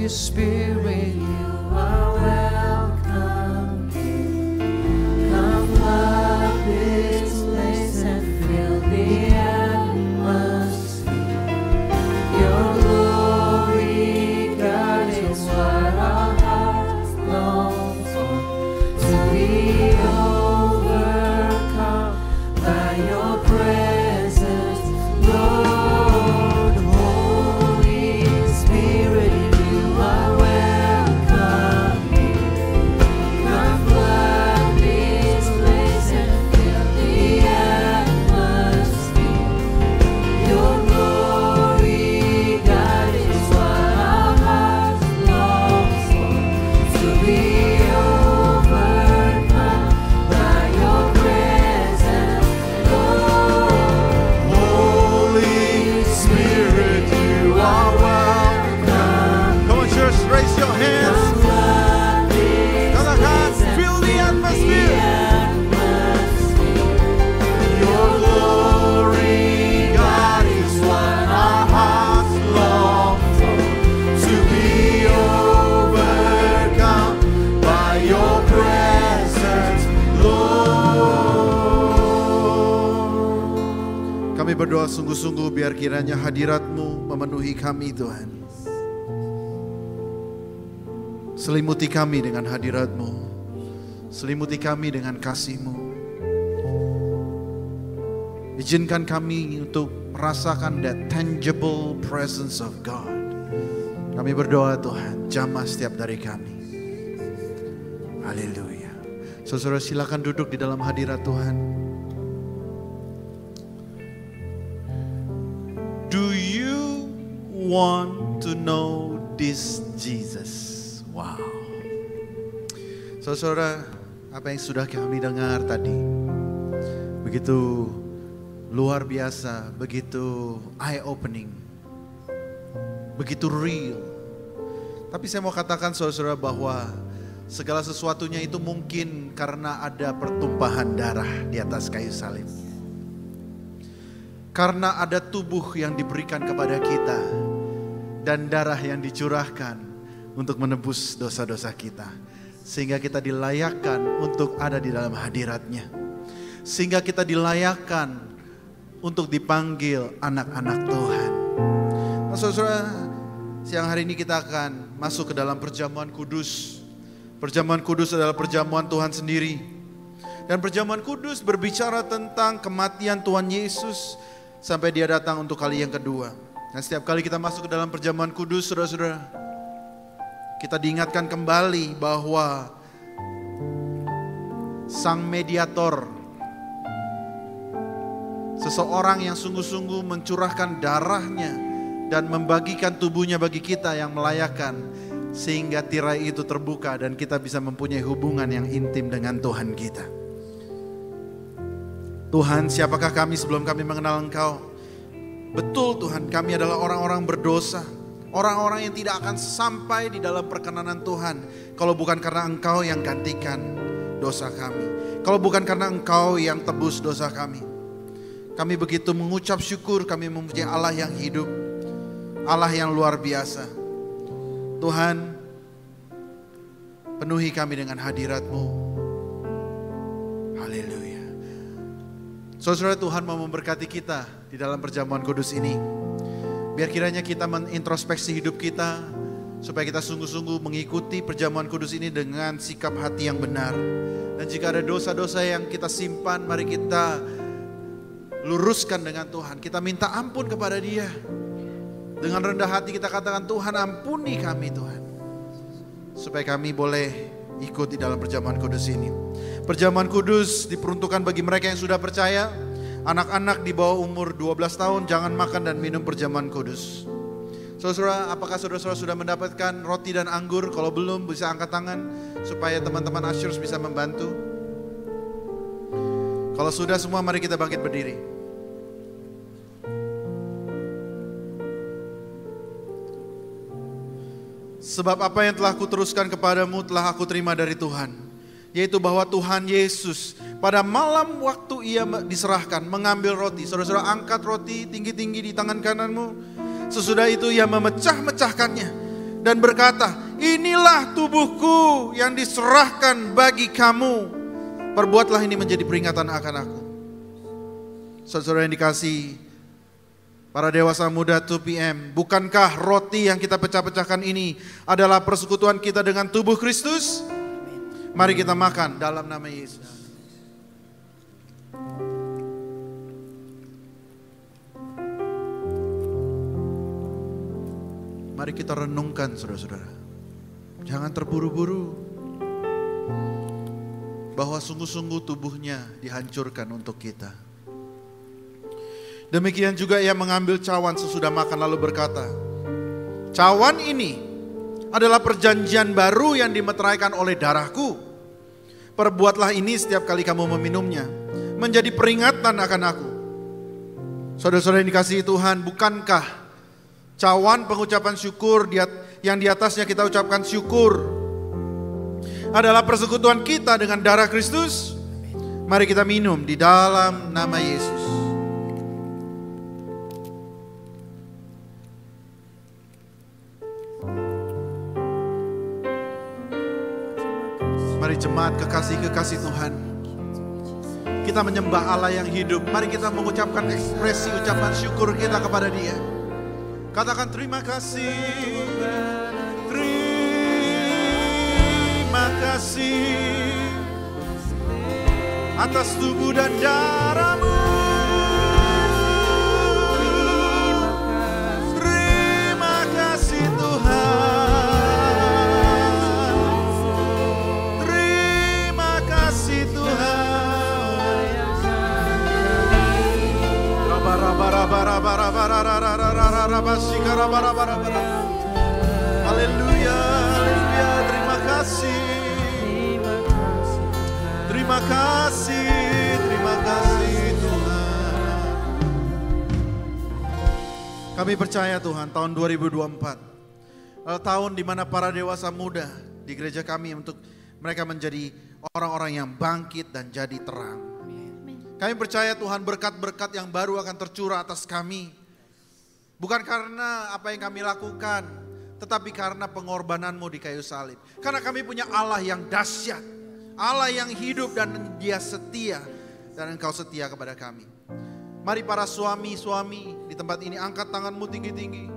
Holy Spirit, you are welcome here. Come flood this place and fill the atmosphere. Your glory, God, is what our hearts long for. To be overcome by your presence, Lord. Holy Spirit, you are welcome here. Come flood this place and fill the atmosphere. Your glory, God, is what our hearts long for. To be overcome by your presence, Lord. Holy Spirit, you are welcome. Come on, church, raise your hands. Katakan, fill the atmosphere. Your glory, God, is what our hearts long for. To be overcome by your presence, Lord. Kami berdoa sungguh-sungguh biar kiranya hadirat-Mu memenuhi kami, Tuhan. Selimuti kami dengan hadirat-Mu. Selimuti kami dengan kasih-Mu. Izinkan kami untuk merasakan that tangible presence of God. Kami berdoa, Tuhan, jamah setiap dari kami. Haleluya. Saudara silakan duduk di dalam hadirat Tuhan. Do you want to know this Jesus? Wow. Saudara, apa yang sudah kami dengar tadi begitu luar biasa, begitu eye-opening, begitu real. Tapi saya mau katakan saudara bahwa segala sesuatunya itu mungkin karena ada pertumpahan darah di atas kayu salib. Karena ada tubuh yang diberikan kepada kita dan darah yang dicurahkan untuk menebus dosa-dosa kita. Sehingga kita dilayakkan untuk ada di dalam hadirat-Nya. Sehingga kita dilayakkan untuk dipanggil anak-anak Tuhan. Nah, saudara, siang hari ini kita akan masuk ke dalam perjamuan kudus. Perjamuan kudus adalah perjamuan Tuhan sendiri. Dan perjamuan kudus berbicara tentang kematian Tuhan Yesus sampai Dia datang untuk kali yang kedua. Dan setiap kali kita masuk ke dalam perjamuan kudus, saudara-saudara, kita diingatkan kembali bahwa Sang Mediator, seseorang yang sungguh-sungguh mencurahkan darahnya dan membagikan tubuhnya bagi kita yang melayakkan, sehingga tirai itu terbuka dan kita bisa mempunyai hubungan yang intim dengan Tuhan kita. Tuhan, siapakah kami sebelum kami mengenal Engkau? Betul Tuhan, kami adalah orang-orang berdosa, orang-orang yang tidak akan sampai di dalam perkenanan Tuhan kalau bukan karena Engkau yang gantikan dosa kami, kalau bukan karena Engkau yang tebus dosa kami. Kami begitu mengucap syukur, kami mempunyai Allah yang hidup, Allah yang luar biasa. Tuhan, penuhi kami dengan hadirat-Mu. Haleluya. Saudara, Tuhan mau memberkati kita di dalam perjamuan kudus ini. Biar kiranya kita menintrospeksi hidup kita, supaya kita sungguh-sungguh mengikuti perjamuan kudus ini dengan sikap hati yang benar. Dan jika ada dosa-dosa yang kita simpan, mari kita luruskan dengan Tuhan. Kita minta ampun kepada Dia. Dengan rendah hati kita katakan, Tuhan ampuni kami Tuhan. Supaya kami boleh ikut di dalam perjamuan kudus ini. Perjamuan kudus diperuntukkan bagi mereka yang sudah percaya. Anak-anak di bawah umur 12 tahun jangan makan dan minum perjamuan kudus. Saudara, apakah saudara-saudara sudah mendapatkan roti dan anggur? Kalau belum, bisa angkat tangan supaya teman-teman ushers bisa membantu. Kalau sudah semua, mari kita bangkit berdiri. Sebab apa yang telah kuteruskan kepadamu telah aku terima dari Tuhan, yaitu bahwa Tuhan Yesus pada malam waktu Ia diserahkan mengambil roti. Saudara-saudara, angkat roti tinggi-tinggi di tangan kananmu. Sesudah itu Ia memecah-mecahkannya dan berkata, inilah tubuhku yang diserahkan bagi kamu. Perbuatlah ini menjadi peringatan akan aku. Saudara yang dikasihi, para dewasa muda 2PM, bukankah roti yang kita pecah-pecahkan ini adalah persekutuan kita dengan tubuh Kristus? Mari kita makan dalam nama Yesus. Mari kita renungkan saudara-saudara. Jangan terburu-buru. Bahwa sungguh-sungguh tubuhnya dihancurkan untuk kita. Demikian juga ia mengambil cawan sesudah makan lalu berkata, cawan ini adalah perjanjian baru yang dimeteraikan oleh darahku. Perbuatlah ini setiap kali kamu meminumnya, menjadi peringatan akan aku. Saudara-saudara yang dikasihi Tuhan, bukankah cawan pengucapan syukur yang di atasnya kita ucapkan syukur adalah persekutuan kita dengan darah Kristus? Mari kita minum di dalam nama Yesus. Mari jemaat kekasih-kekasih Tuhan, kita menyembah Allah yang hidup. Mari kita mengucapkan ekspresi ucapan syukur kita kepada Dia. Katakan terima kasih, terima kasih atas tubuh dan darah-Mu. Terima kasih Tuhan. Terima kasih Tuhan. Haleluya, haleluya, terima kasih. Terima kasih, terima kasih Tuhan. Kami percaya Tuhan, tahun 2024 adalah tahun di mana para dewasa muda di gereja kami untuk mereka menjadi orang-orang yang bangkit dan jadi terang. Kami percaya Tuhan, berkat-berkat yang baru akan tercurah atas kami. Bukan karena apa yang kami lakukan, tetapi karena pengorbanan-Mu di kayu salib. Karena kami punya Allah yang dahsyat, Allah yang hidup dan Dia setia, dan Engkau setia kepada kami. Mari para suami-suami di tempat ini angkat tanganmu tinggi-tinggi.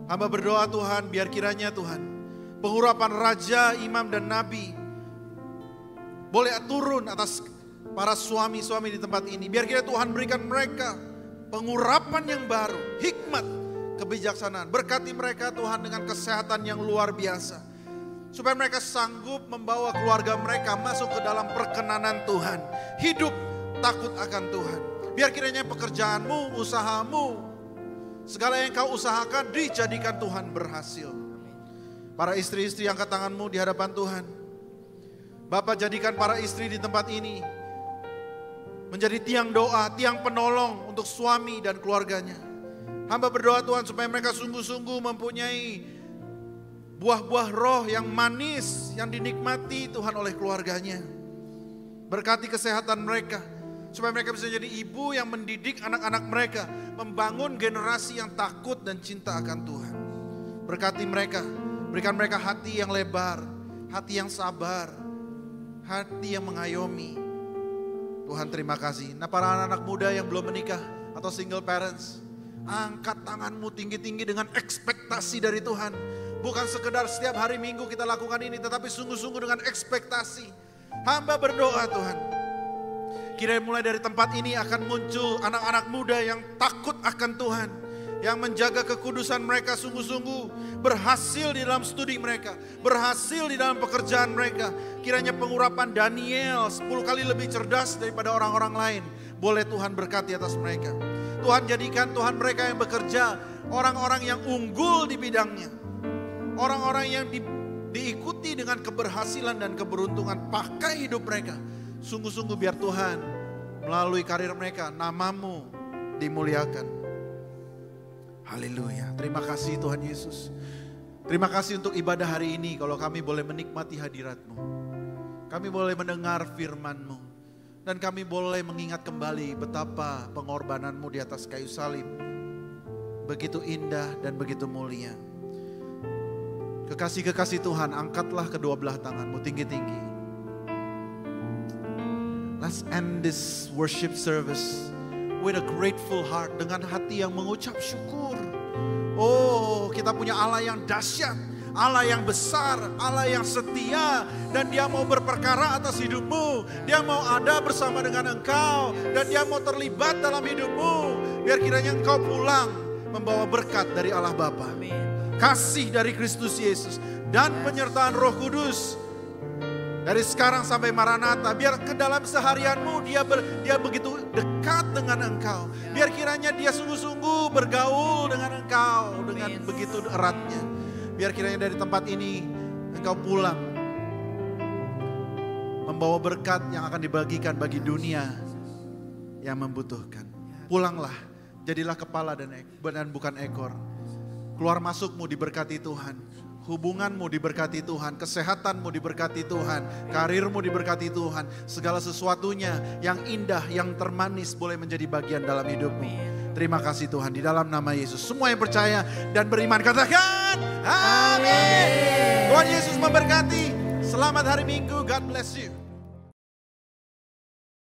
Hamba berdoa Tuhan, biar kiranya Tuhan, pengurapan raja, imam dan nabi boleh turun atas para suami-suami di tempat ini. Biar kiranya Tuhan berikan mereka pengurapan yang baru, hikmat, kebijaksanaan. Berkati mereka Tuhan dengan kesehatan yang luar biasa. Supaya mereka sanggup membawa keluarga mereka masuk ke dalam perkenanan Tuhan. Hidup takut akan Tuhan. Biar kiranya pekerjaanmu, usahamu, segala yang kau usahakan dijadikan Tuhan berhasil. Para istri-istri angkat tanganmu di hadapan Tuhan. Bapak jadikan para istri di tempat ini menjadi tiang doa, tiang penolong untuk suami dan keluarganya. Hamba berdoa Tuhan supaya mereka sungguh-sungguh mempunyai buah-buah roh yang manis, yang dinikmati Tuhan oleh keluarganya. Berkati kesehatan mereka, supaya mereka bisa jadi ibu yang mendidik anak-anak mereka, membangun generasi yang takut dan cinta akan Tuhan. Berkati mereka, berikan mereka hati yang lebar, hati yang sabar, hati yang mengayomi. Tuhan terima kasih. Nah para anak-anak muda yang belum menikah atau single parents, angkat tanganmu tinggi-tinggi dengan ekspektasi dari Tuhan. Bukan sekedar setiap hari Minggu kita lakukan ini, tetapi sungguh-sungguh dengan ekspektasi. Hamba berdoa Tuhan, kiranya mulai dari tempat ini akan muncul anak-anak muda yang takut akan Tuhan, yang menjaga kekudusan mereka sungguh-sungguh, berhasil di dalam studi mereka, berhasil di dalam pekerjaan mereka. Kiranya pengurapan Daniel 10 kali lebih cerdas daripada orang-orang lain, boleh Tuhan berkati atas mereka. Tuhan jadikan Tuhan mereka yang bekerja orang-orang yang unggul di bidangnya, orang-orang yang diikuti dengan keberhasilan dan keberuntungan. Pakai hidup mereka sungguh-sungguh biar Tuhan melalui karir mereka nama-Mu dimuliakan. Haleluya. Terima kasih Tuhan Yesus. Terima kasih untuk ibadah hari ini. Kalau kami boleh menikmati hadirat-Mu, kami boleh mendengar firman-Mu, dan kami boleh mengingat kembali betapa pengorbanan-Mu di atas kayu salib begitu indah dan begitu mulia. Kekasih-kekasih Tuhan, angkatlah kedua belah tanganmu tinggi-tinggi. Let's end this worship service with a grateful heart, dengan hati yang mengucap syukur. Oh, kita punya Allah yang dahsyat, Allah yang besar, Allah yang setia, dan Dia mau berperkara atas hidupmu. Dia mau ada bersama dengan engkau, dan Dia mau terlibat dalam hidupmu. Biar kiranya engkau pulang membawa berkat dari Allah Bapa, kasih dari Kristus Yesus, dan penyertaan Roh Kudus. Dari sekarang sampai Maranatha, biar ke dalam seharianmu dia begitu dekat dengan engkau. Biar kiranya Dia sungguh-sungguh bergaul dengan engkau dengan begitu eratnya. Biar kiranya dari tempat ini engkau pulang membawa berkat yang akan dibagikan bagi dunia yang membutuhkan. Pulanglah, jadilah kepala dan bukan ekor. Keluar masukmu diberkati Tuhan. Hubunganmu diberkati Tuhan, kesehatanmu diberkati Tuhan, karirmu diberkati Tuhan. Segala sesuatunya yang indah, yang termanis boleh menjadi bagian dalam hidupmu. Terima kasih Tuhan, di dalam nama Yesus. Semua yang percaya dan beriman katakan amin. Tuhan Yesus memberkati. Selamat hari Minggu, God bless you.